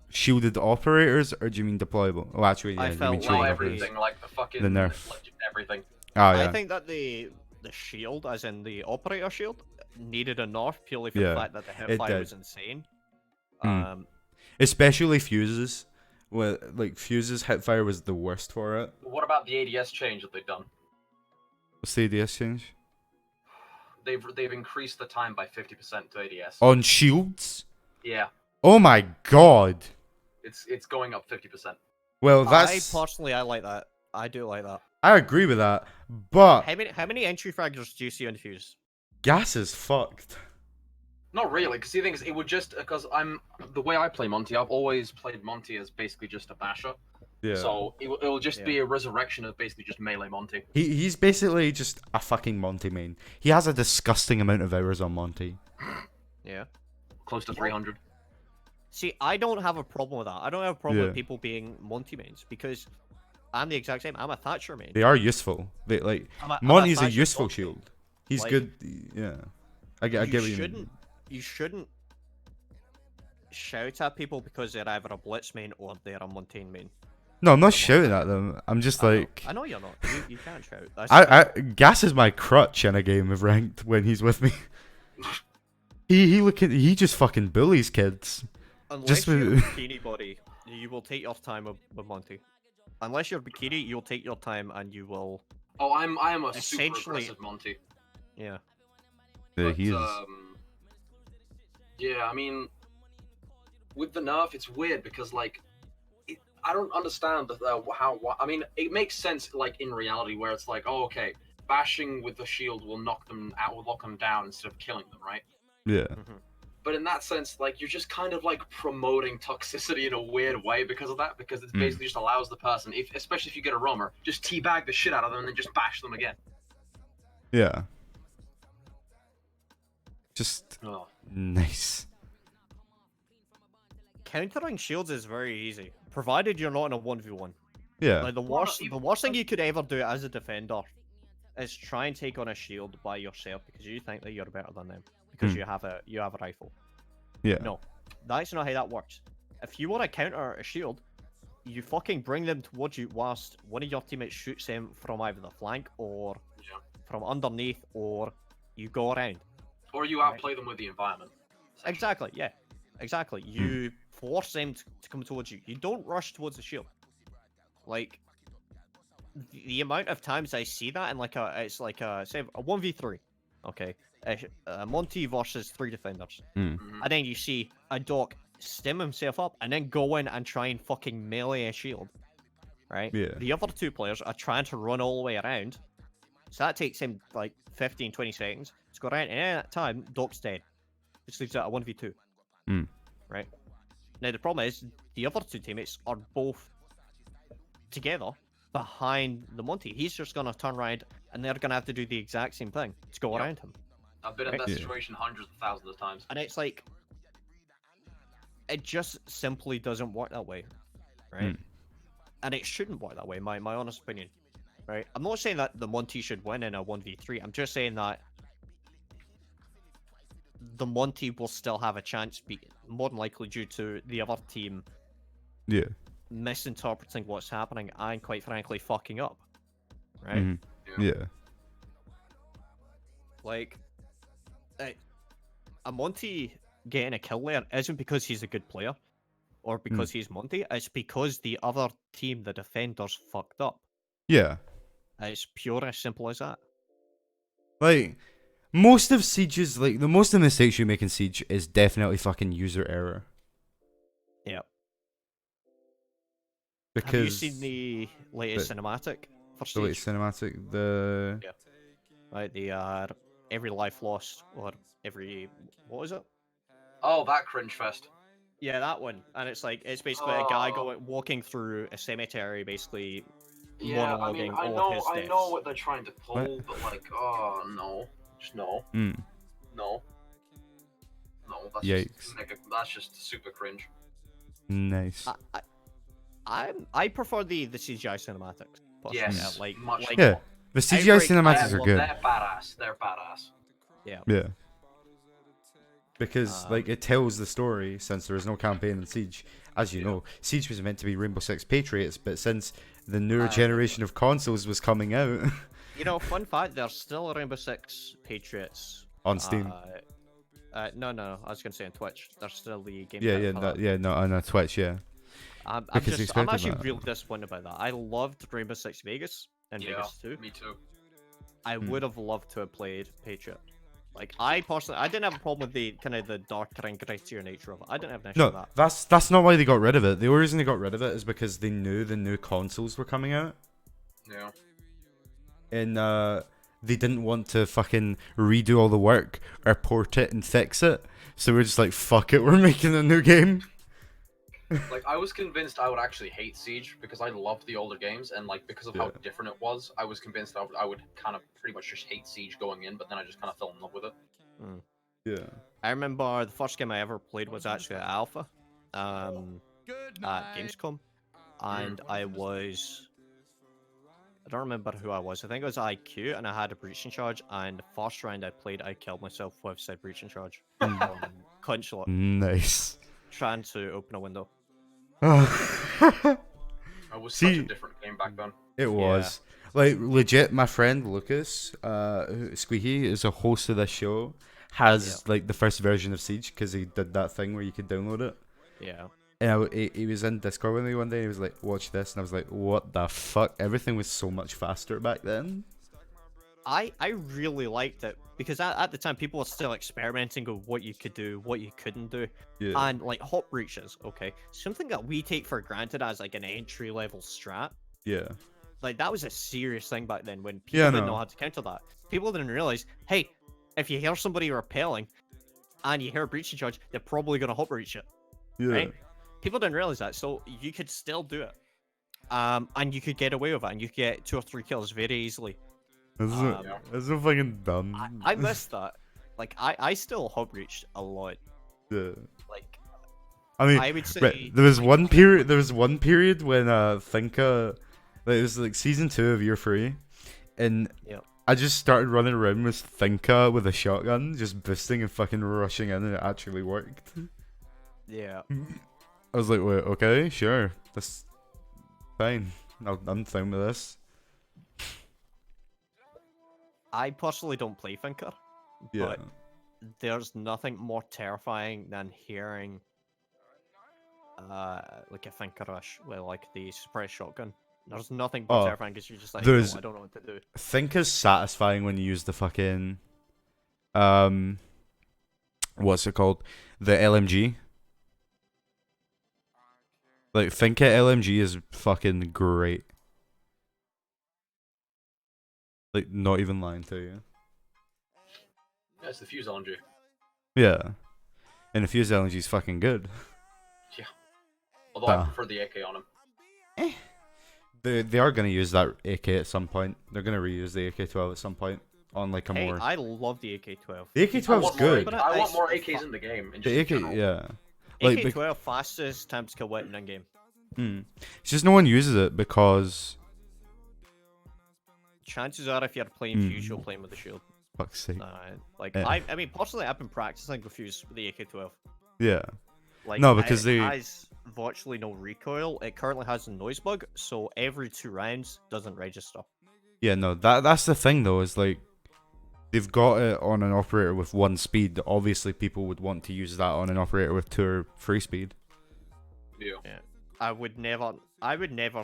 shielded operators, or do you mean deployable? Oh, actually, yeah. I felt you mean like everything, like the fucking nerf. Everything. Oh, yeah. I think that the shield, as in the operator shield, needed a nerf purely for the fact that the hipfire was insane. Especially fuses. Well, like fuses, hipfire was the worst for it. What about the ADS change that they've done? What's the ADS change? They've increased the time by 50% to ADS. On shields? Yeah. Oh my god. It's going up 50%. Well, that's. I like that. I do like that. I agree with that, but how many entry fragments do you see on fuse? Gas is fucked. Not really, because the thing is, it would just because the way I play Monty, I've always played Monty as basically just a basher. Yeah. So it will just be a resurrection of basically just melee Monty. He's basically just a fucking Monty main. He has a disgusting amount of hours on Monty. Yeah. Close to 300. See, I don't have a problem with that. I don't have a problem with people being Monty mains, because I'm the exact same. I'm a Thatcher main. They are useful. Monty's a useful shield. He's good. Yeah. I get what you mean. You shouldn't shout at people because they're either a Blitz main or they're a Montaigne main. No, I'm not shouting at them. I'm just like. I know you're not. You can't shout. Gas is my crutch in a game of ranked when he's with me. he just fucking bullies kids. Unless you're a bikini body, you will take your time with Monty. Unless you're bikini, you'll take your time and you will. Oh, I am a super aggressive Monty. Yeah. But, he is. Yeah, I mean, with the nerf, it's weird because like, I don't understand how. I mean, it makes sense like in reality where it's like, oh, okay, bashing with the shield will knock them out, will lock them down instead of killing them, right? Yeah. But in that sense, like, you're just kind of like promoting toxicity in a weird way because of that, because it basically just allows the person, especially if you get a roamer, just teabag the shit out of them and then just bash them again. Yeah. Just nice. Countering shields is very easy, provided you're not in a 1v1. Yeah. Like the worst thing you could ever do as a defender is try and take on a shield by yourself because you think that you're better than them because you have a rifle. Yeah. No, that's not how that works. If you want to counter a shield, you fucking bring them towards you whilst one of your teammates shoots them from either the flank or from underneath, or you go around. Or you outplay them with the environment. Exactly, yeah. Exactly. You force them to come towards you. You don't rush towards the shield. Like, the amount of times I see that in like it's like say a 1v3. Okay. Monty versus 3 defenders. And then you see a Doc stem himself up and then go in and try and fucking melee a shield. Right? Yeah. The other 2 players are trying to run all the way around. So that takes him like 15, 20 seconds to go around, and in that time, Doc's dead. Which leaves out a 1v2. Right? Now the problem is, the other 2 teammates are both together behind the Monty. He's just gonna turn around and they're gonna have to do the exact same thing to go around him. I've been in that situation hundreds of thousands of times. And it's like, it just simply doesn't work that way. Right? And it shouldn't work that way, my honest opinion. Right? I'm not saying that the Monty should win in a 1v3. I'm just saying that the Monty will still have a chance, more than likely due to the other team misinterpreting what's happening and quite frankly fucking up. right? Mm-hmm. Yeah. Like, a Monty getting a kill there isn't because he's a good player or because he's Monty. It's because the other team, the defenders, fucked up. Yeah. It's pure as simple as that. Like, most of Siege's, like, the most of the mistakes you make in Siege is definitely fucking user error. Yeah. Because... Have you seen the latest cinematic for Siege? The latest cinematic? The... Yeah. Right, the, every life lost, or every... What was it? Oh, that cringe fest. Yeah, that one. And it's like, it's basically a guy walking through a cemetery, basically monologuing all of his deaths. I know what they're trying to pull, but like, oh, no. Just no. No. No, that's just super cringe. Nice. I prefer the CGI cinematics. Yes, like yeah, the CGI cinematics are good. They're badass. They're badass. Yeah. Yeah. Because like it tells the story since there is no campaign in Siege. As you know, Siege was meant to be Rainbow Six Patriots, but since the newer generation of consoles was coming out, you know, fun fact: there's still Rainbow Six Patriots on Steam. No, I was gonna say on Twitch. There's still the game. On Twitch, yeah. I'm actually real disappointed about that. I loved Rainbow Six Vegas and Vegas 2. Me too. I would have loved to have played Patriot. Like, I personally, I didn't have a problem with the kind of the darker and grittier nature of it. I didn't have an issue with that. That's not why they got rid of it. The only reason they got rid of it is because they knew the new consoles were coming out. Yeah. And they didn't want to fucking redo all the work or port it and fix it. So we're just like, fuck it, we're making a new game. Like, I was convinced I would actually hate Siege because I loved the older games, and like because of how different it was, I was convinced I would kind of pretty much just hate Siege going in, but then I just kind of fell in love with it. Yeah. I remember the first game I ever played was actually at Alpha, at Gamescom, and I don't remember who I was. I think it was IQ, and I had a breaching charge, and the first round I played, I killed myself with said breaching charge. Consulate. Nice. Trying to open a window. It was such a different game back then. It was. Like, legit, my friend Lucas, Squeaky, is a host of this show, has, like, the first version of Siege, because he did that thing where you could download it. Yeah. And he was in Discord with me one day, and he was like, watch this, and I was like, what the fuck? Everything was so much faster back then. I really liked it, because at the time, people were still experimenting with what you could do, what you couldn't do. Yeah. And, like, hop breaches, okay? Something that we take for granted as, like, an entry-level strat. Yeah. Like, that was a serious thing back then, when people didn't know how to counter that. People didn't realize, hey, if you hear somebody repelling, and you hear a breaching charge, they're probably going to hop breach it. Yeah. Right? People didn't realize that, so you could still do it. And you could get away with it, and you could get 2 or 3 kills very easily. That's so fucking dumb. I missed that. Like, I still hop breached a lot. Yeah. Like, I mean, I would say there was one period when Thinka, like, it was like season 2 of Year 3, and I just started running around with Thinka with a shotgun, just boosting and fucking rushing in, and it actually worked. Yeah. I was like, wait, okay, sure, that's fine. I'm fine with this. I personally don't play Thinker, but there's nothing more terrifying than hearing like a Thinker rush with like the suppressed shotgun. There's nothing more terrifying because you're just like, no, I don't know what to do. Thinker's satisfying when you use the fucking what's it called? The LMG. Like, Thinker LMG is fucking great. Like, not even lying to you. Yeah, it's the Fuse LMG. Yeah. And the Fuse LMG is fucking good. Yeah. Although I prefer the AK on him. They are going to use that AK at some point. They're going to reuse the AK-12 at some point. On like a more... I love the AK-12. The AK-12 is good. I want more AKs in the game. The AK, yeah. AK-12 fastest time to kill weapon in game. It's just no one uses it because... Chances are, if you're playing Fuse, you're playing with the shield. Fuck's sake. I mean, personally, I've been practicing with Fuse with the AK-12. Yeah. Like, no, because it has virtually no recoil. It currently has a noise bug, so every 2 rounds doesn't register. Yeah, no, that's the thing though. Is like they've got it on an operator with 1 speed. Obviously, people would want to use that on an operator with 2 or 3 speed. Yeah. I would never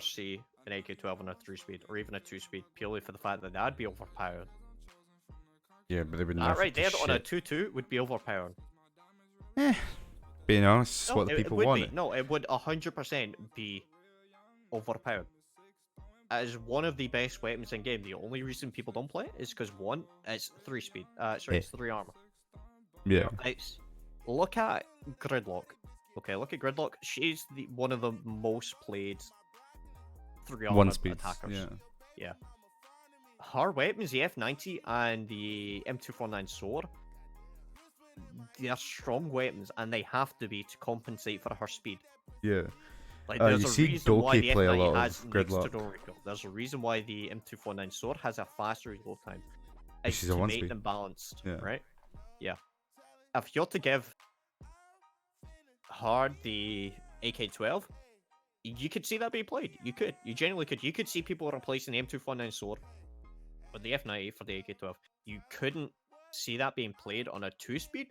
see an AK-12 on a 3-speed or even a 2-speed purely for the fact that that'd be overpowered. Yeah, but they would That nerf right it to there on a shit. 2-2 would be overpowered. Being honest, it's what the people want. Be. No, it would 100% be overpowered. As one of the best weapons in game. The only reason people don't play it is because 1, it's 3-speed. It's 3 armor. Yeah. Look at Gridlock. Okay, look at Gridlock. She's one of the most played 3 armor attackers. Yeah. Her weapons, the F90 and the M249 sword, they are strong weapons, and they have to be to compensate for her speed. Yeah. Like, there's you a see reason why the play a F90 lot has of next to Gridlock. no recoil. There's a reason why the M249 sword has a faster reload time. It's She's a to 1 make speed. them balanced, Yeah. right? Yeah. If you're to give her the AK-12, you could see that being played. You could. You genuinely could. You could see people replacing the M249 sword with the F90 for the AK-12. You couldn't see that being played on a 2-speed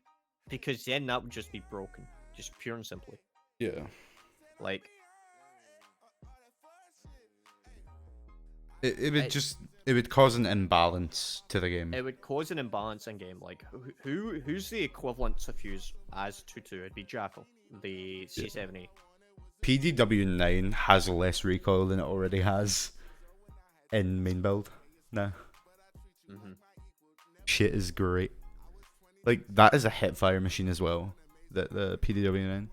because then that would just be broken. Just pure and simply. Yeah. Like, it would cause an imbalance to the game. it would cause an imbalance in game. Like, who's the equivalent to fuse as 2-2? It'd be Jackal, the C70. PDW9 has less recoil than it already has in main build now. Shit is great. Like, that is a hipfire machine as well. The PDW9.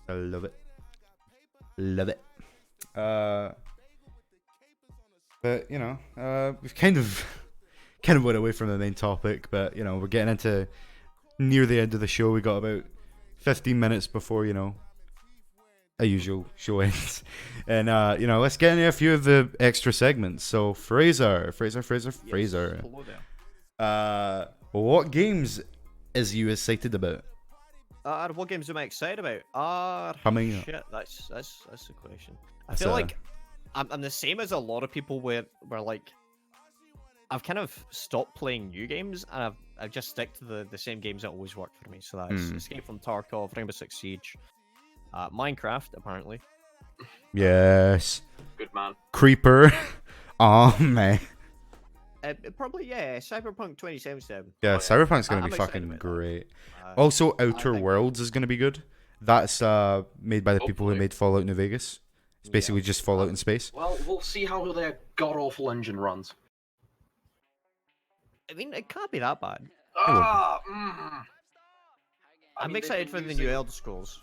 I love it. Love it. But you know, we've kind of went away from the main topic, but you know, we're getting into near the end of the show. We got about 15 minutes before, you know, a usual show ends. And you know, let's get into a few of the extra segments. So Fraser. Yes, hello there. What games is you excited about? What games am I excited about? Coming up. Shit, that's the question. I feel like I'm the same as a lot of people where like I've kind of stopped playing new games and I've just stick to the same games that always work for me. So that's Escape from Tarkov, Rainbow Six Siege, Minecraft apparently. Yes. Good man. Creeper. Oh man. Probably Cyberpunk 2077. Yeah, Cyberpunk's gonna be I'm fucking excited about great. Also, Outer Worlds is gonna be good. That's made by the people who made Fallout New Vegas. It's basically just Fallout in space. Well, we'll see how their god awful engine runs. I mean, it can't be that bad. I'm excited for the new Elder Scrolls.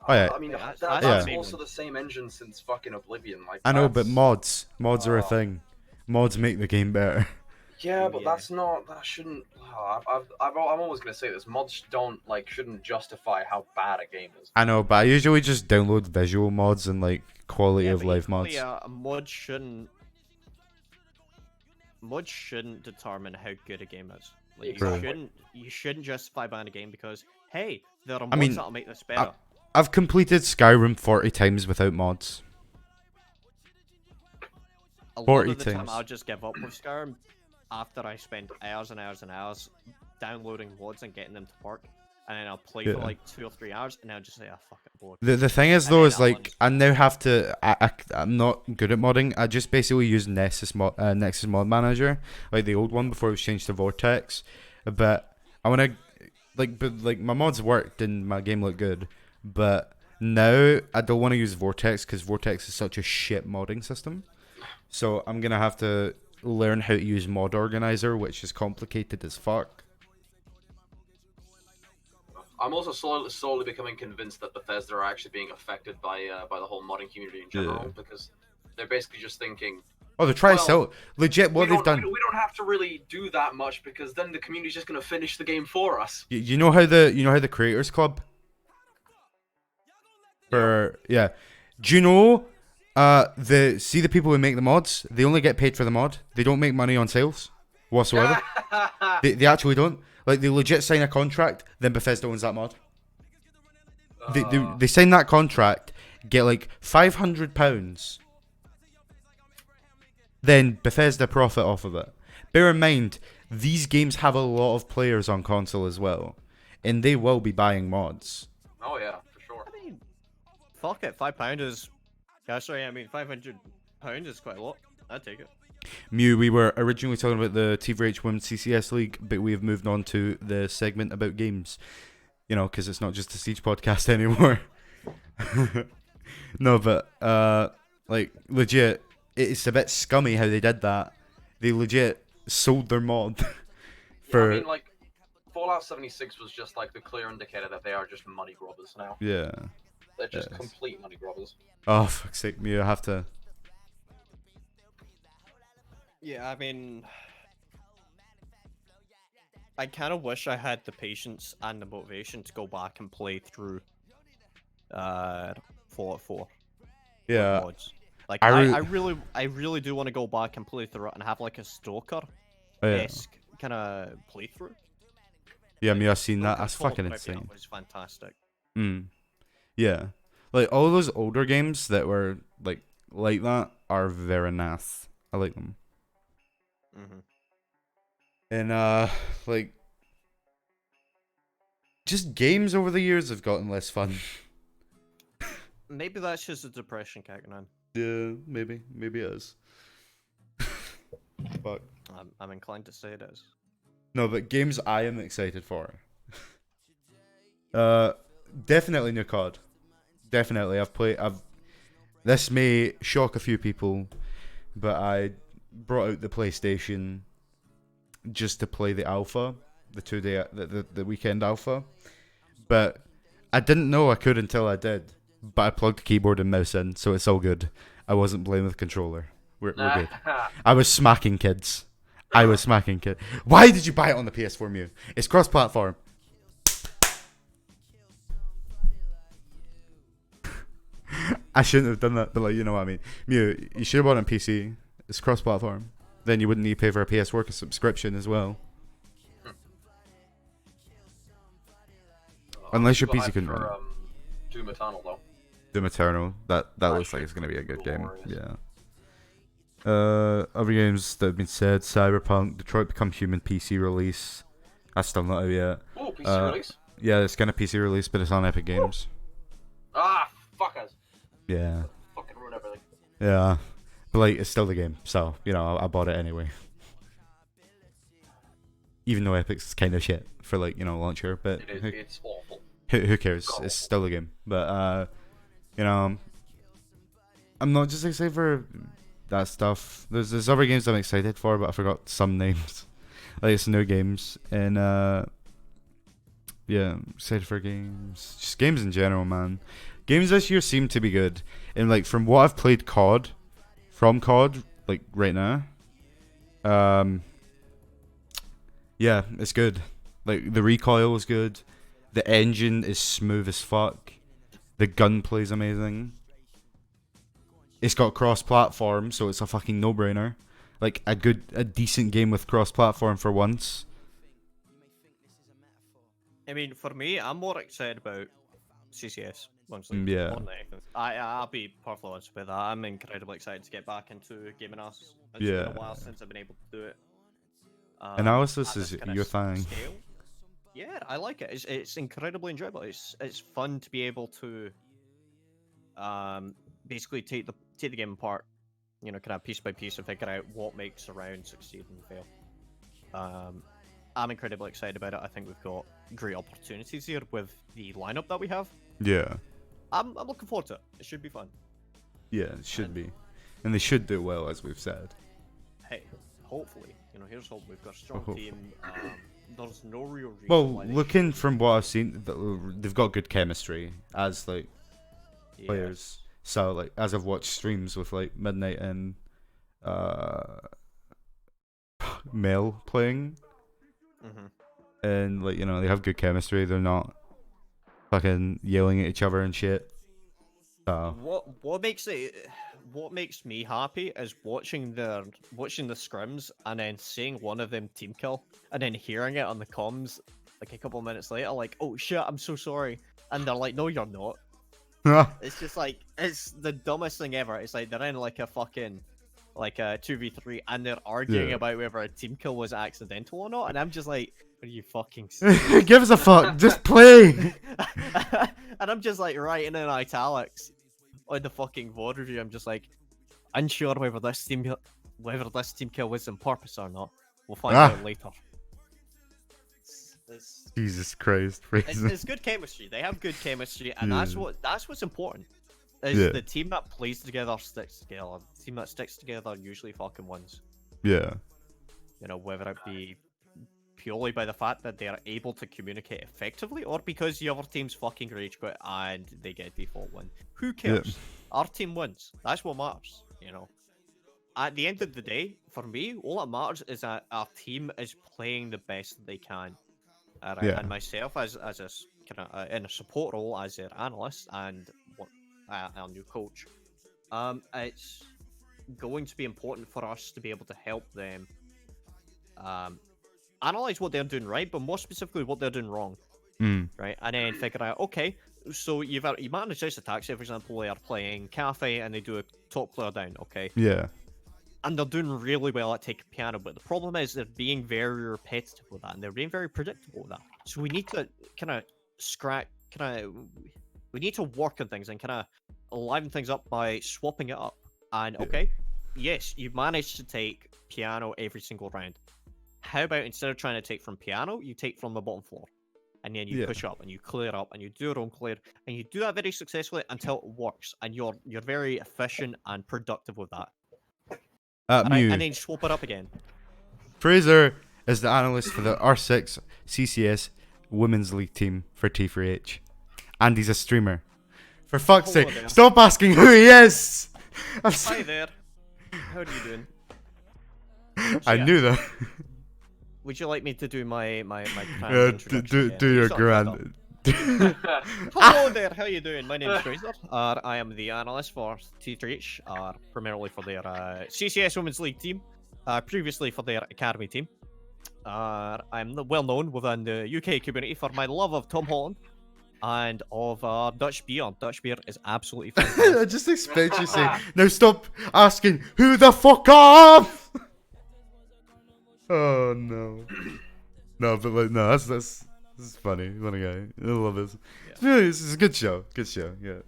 Oh yeah. I mean, that's also the same engine since fucking Oblivion. Like, I know, but mods are a thing. Mods make the game better. Yeah, but that's not. That shouldn't. I'm always gonna say this. Mods shouldn't justify how bad a game is. I know, but I usually just download visual mods and like quality of life mods. A mod shouldn't determine how good a game is. Like, you shouldn't justify buying a game because hey, there are mods that'll make this better. I've completed Skyrim 40 times without mods. A lot of the time, I'll just give up with Skyrim after I spend hours and hours and hours downloading mods and getting them to work, and then I'll play for like 2 or 3 hours, and I'll just say, "Oh fuck it, bored." The thing is though, is like I now have to. I'm not good at modding. I just basically use Nexus Mod Manager, like the old one before it was changed to Vortex. But I want to but my mods worked and my game looked good. But now I don't want to use Vortex because Vortex is such a shit modding system. So I'm gonna have to learn how to use Mod Organizer, which is complicated as fuck. I'm also slowly becoming convinced that Bethesda are actually being affected by the whole modding community in general, because they're basically just thinking, oh, they're trying to sell legit what they've done. We don't have to really do that much because then the community's just gonna finish the game for us. You know how the Creators Club do you know the people who make the mods, they only get paid for the mod. They don't make money on sales whatsoever. they actually don't. Like, they legit sign a contract, then Bethesda owns that mod. They sign that contract, get like £500 then Bethesda profit off of it. Bear in mind, these games have a lot of players on console as well, and they will be buying mods. Oh yeah, for sure. I mean, fuck it, £5 is... Yeah, sorry, I mean, £500 is quite a lot. I'd take it. Mew, we were originally talking about the TVH Women's CCS League, but we have moved on to the segment about games. You know, because it's not just a Siege podcast anymore. No, but, like, legit, it's a bit scummy how they did that. They legit sold their mod for... I mean, like, Fallout 76 was just, like, the clear indicator that they are just money grubbers now. Yeah. They're just complete money grubbers. Oh, fuck's sake, Mew, I have to... Yeah, I mean... I kind of wish I had the patience and the motivation to go back and play through Fallout 4. Yeah. Mods. Like, I really do want to go back and play through it and have like a Stalker-esque kind of playthrough. Yeah, I mean, I've seen that. That's fucking insane. It was fantastic. Yeah. Like, all those older games that were like that are very nice. I like them. And, like, just games over the years have gotten less fun. Maybe that's just a depression kicking in. Yeah, maybe. Maybe it is. But I'm inclined to say it is. no, but games I am excited for. Definitely new COD. Definitely. This may shock a few people, but I brought out the PlayStation just to play the alpha, the weekend alpha. But I didn't know I could until I did. But I plugged the keyboard and mouse in, so it's all good. I wasn't playing with controller. We're good. I was smacking kids. Why did you buy it on the PS4, Mew? It's cross-platform. I shouldn't have done that, but like, you know what I mean. Mew, you should have bought it on PC. It's cross-platform. Then you wouldn't need to pay for a PS4 subscription as well. Unless your PC couldn't run it. Doom Eternal, though. Doom Eternal. That looks like it's going to be a good game. Yeah. Other games that have been said: Cyberpunk, Detroit Become Human PC release. That's still not out yet. Oh, PC release? Yeah, it's kind of PC release, but it's on Epic Games. Ah, fuckers. Yeah. Fucking ruin everything. Yeah. But like, it's still the game, so, you know, I bought it anyway. Even though Epic's kind of shit for, like, you know, launcher, but... It's awful. Who cares? It's still a game. But, you know, I'm not just excited for that stuff. There's other games I'm excited for, but I forgot some names. Like, it's new games. And, yeah, I'm excited for games. Just games in general, man. Games this year seem to be good. And, like, from what I've played from COD, like, right now, yeah, it's good. Like, the recoil is good. The engine is smooth as fuck. The gunplay is amazing. It's got cross-platform, so it's a fucking no-brainer. Like, a decent game with cross-platform for once. I mean, for me, I'm more excited about CCS. Honestly, yeah. More than anything. I'll be perfectly honest with that. I'm incredibly excited to get back into gaming analysis. It's been a while since I've been able to do it. Analysis is your thing. Scale. Yeah, I like it. It's incredibly enjoyable. It's fun to be able to basically take the game apart, you know, kind of piece by piece and figure out what makes a round succeed and fail. I'm incredibly excited about it. I think we've got great opportunities here with the lineup that we have. Yeah. I'm looking forward to it. It should be fun. Yeah, it should be. And they should do well, as we've said. Hey, hopefully. You know, here's hope. We've got a strong team. There's no real reason well, looking from what I've seen, they've got good chemistry as, like, players. So, like, as I've watched streams with, like, Midnight and Mel playing, and, like, you know, they have good chemistry. They're not fucking yelling at each other and shit. What makes me happy is watching the scrims and then seeing one of them team kill and then hearing it on the comms like a couple minutes later, like, oh shit, I'm so sorry, and they're like, no, you're not. It's just like, it's the dumbest thing ever. It's like they're in like a fucking like a 2v3, and they're arguing about whether a team kill was accidental or not, and I'm just like, are you fucking serious? Give us a fuck, just play. And I'm just like writing in italics on the fucking VOD review. I'm just like, unsure whether this team kill was on purpose or not. We'll find out later. Jesus Christ, Fraser. It's good chemistry. They have good chemistry, and that's what's important. Is the team that plays together sticks together. The team that sticks together usually fucking wins. Yeah. You know, whether it be purely by the fact that they are able to communicate effectively, or because the other team's fucking rage quit and they get a default win. Who cares? Yeah. Our team wins. That's what matters. You know. At the end of the day, for me, all that matters is that our team is playing the best that they can. And myself, as a kind of in a support role as their analyst and our new coach, it's going to be important for us to be able to help them analyze what they're doing right, but more specifically what they're doing wrong, right? And then figure out, okay, so you manage this attack. Say, for example, they are playing Cafe and they do a top player down, okay? Yeah. And they're doing really well at taking piano, but the problem is they're being very repetitive with that, and they're being very predictable with that. So we need to we need to work on things and kind of liven things up by swapping it up. And okay, yes, you managed to take piano every single round. How about instead of trying to take from piano, you take from the bottom floor, and then you push up and you clear up and you do your own clear, and you do that very successfully until it works, and you're very efficient and productive with that. And then swap it up again. Fraser is the analyst for the R6 CCS Women's League team for T3H. And he's a streamer. For fuck's sake, stop asking who he is! Hi there. How are you doing? I knew that. Would you like me to do my do your grand... Hello there, how you doing? My name is Fraser. I am the analyst for T3H, primarily for their CCS Women's League team, previously for their academy team. I'm well known within the UK community for my love of Tom Holland and of Dutch beer. Dutch beer is absolutely fantastic. I just expect you to say, now stop asking, who the fuck up? Oh no. No, but like, no, that's this is funny. Funny guy. I love this. Yeah. This is a good show. Good show. Yeah.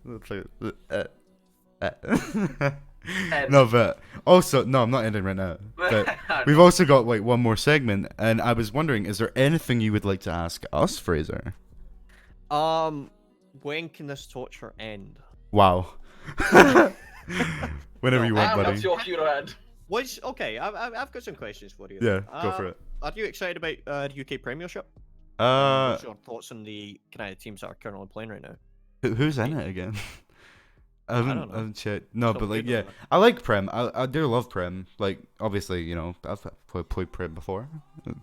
No, but also, no, I'm not ending right now. But we've also got like one more segment, and I was wondering, is there anything you would like to ask us, Fraser? When can this torture end? Wow. Whenever you want, buddy. That's your cue to end. Okay, I've got some questions for you. Yeah, go for it. Are you excited about the UK Premiership? What's your thoughts on the kind of teams that are currently playing right now? Who's in it again? I haven't checked. No, but like, yeah, though. I like Prem. I do love Prem. Like, obviously, you know, I've played Prem before.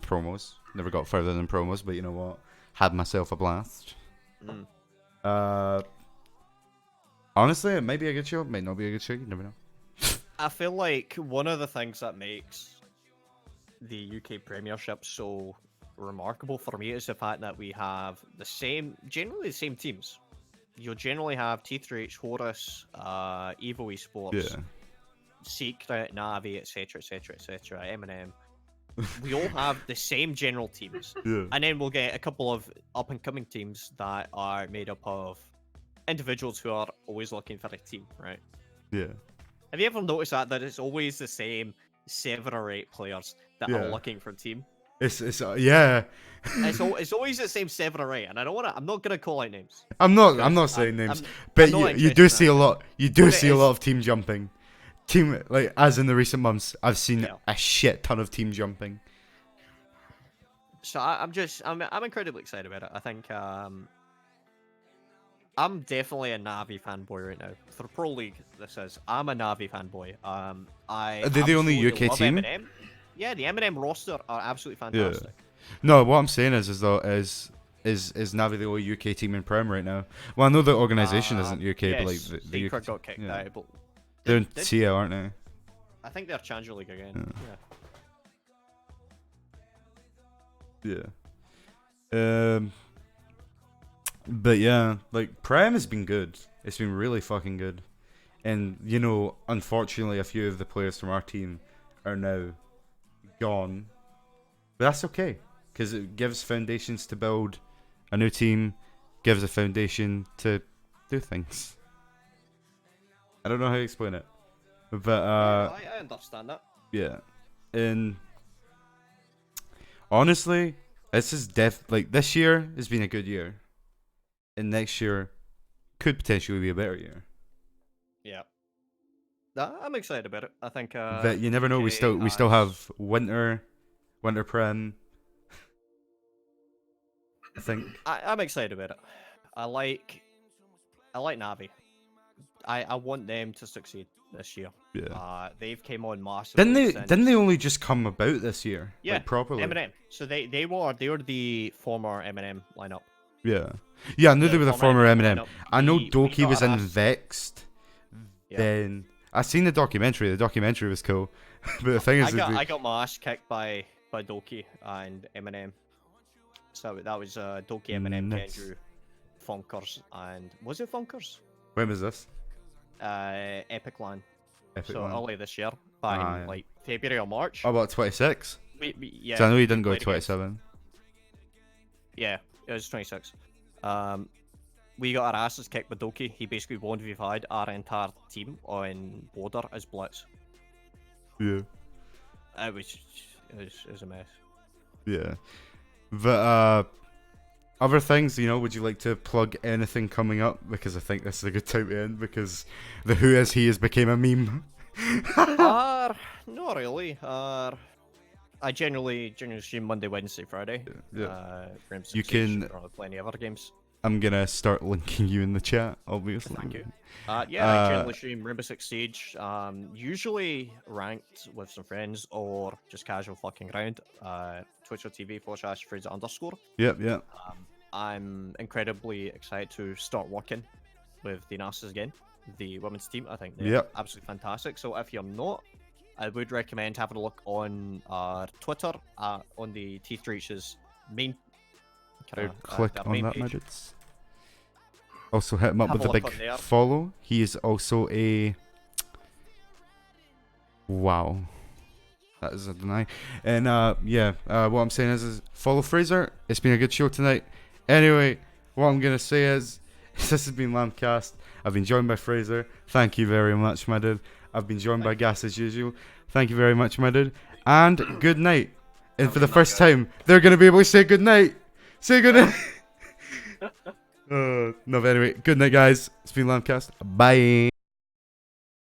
Promos. Never got further than promos, but you know what? Had myself a blast. Honestly, it might be a good show. It might not be a good show. You never know. I feel like one of the things that makes the UK Premiership so remarkable for me is the fact that we have generally the same teams. You'll generally have T3H, Horus, Evo Esports, Secret, Navi, etc., etc., etc., Eminem. We all have the same general teams. Yeah. And then we'll get a couple of up-and-coming teams that are made up of individuals who are always looking for a team, right? Yeah. Have you ever noticed that it's always the same 7 or 8 players that are looking for a team? It's yeah. It's always the same 7 or 8, and I'm not gonna call out names. I'm not saying names, but you do see a lot. You do see a lot of team jumping. Like as in the recent months, I've seen a shit ton of team jumping. So I'm incredibly excited about it. I think I'm definitely a Navi fanboy right now. For Pro League, I'm a Navi fanboy. Are they the only UK team? Eminem. Yeah, the Eminem roster are absolutely fantastic. Yeah. No, what I'm saying is Navi the only UK team in Prem right now? Well, I know the organisation isn't UK, but like the UK got kicked out. But they're in TIA, aren't they? I think they're Challenger League again. Yeah. But yeah, like Prem has been good. It's been really fucking good. And, you know, unfortunately, a few of the players from our team are now gone. But that's okay, because it gives foundations to build a new team, gives a foundation to do things. I don't know how to explain it. But, I understand that. Yeah. And honestly, this is this year has been a good year. And next year could potentially be a better year. Yeah. I'm excited about it. I think but you never know, we still have winter prem. I think. I'm excited about it. I like Navi. I want them to succeed this year. Yeah. They've came on massively. Didn't they only just come about this year? Yeah. Like, properly. Eminem. So they were the former Eminem lineup. Yeah. Yeah, I knew they were the former Eminem. I know Doki was in Vexed. Yeah. Then I seen the documentary. The documentary was cool. But the thing is, I got my ass kicked by Doki and Eminem. So that was Doki, Eminem, Kendrew, Funkers, and was it Funkers? When was this? Epic Land. So early this year, back in like February or March. Oh, about 26? Yeah. So I know you didn't go to 27. Yeah, it was 26. We got our asses kicked by Doki. He basically 1v5'd our entire team on Border as Blitz. Yeah. It was a mess. Yeah. But other things, you know, would you like to plug anything coming up? Because I think this is a good time to end, because the Who Is He has became a meme. Not really. I generally stream Monday, Wednesday, Friday. Yeah. You can play any other games. I'm gonna start linking you in the chat, obviously. Thank you. I generally stream Rainbow Six Siege. Usually ranked with some friends or just casual fucking around. Twitch.tv/Fraser_. Yep. I'm incredibly excited to start working with the Narcissus again, the women's team. I think they're absolutely fantastic. So if you're not, I would recommend having a look on our Twitter, on the Teeth Reach's main. Click on that, Midgets. Also hit him up with a big follow. He is also a... Wow. That is a deny. And what I'm saying is follow Fraser. It's been a good show tonight. Anyway, what I'm going to say is, this has been LambCast. I've been joined by Fraser. Thank you very much, my dude. I've been joined by Gas as usual. Thank you very much, my dude. And good night. And for the first time, they're going to be able to say good night. Say good night. No, but anyway, good night, guys. It's been LambCast. Bye.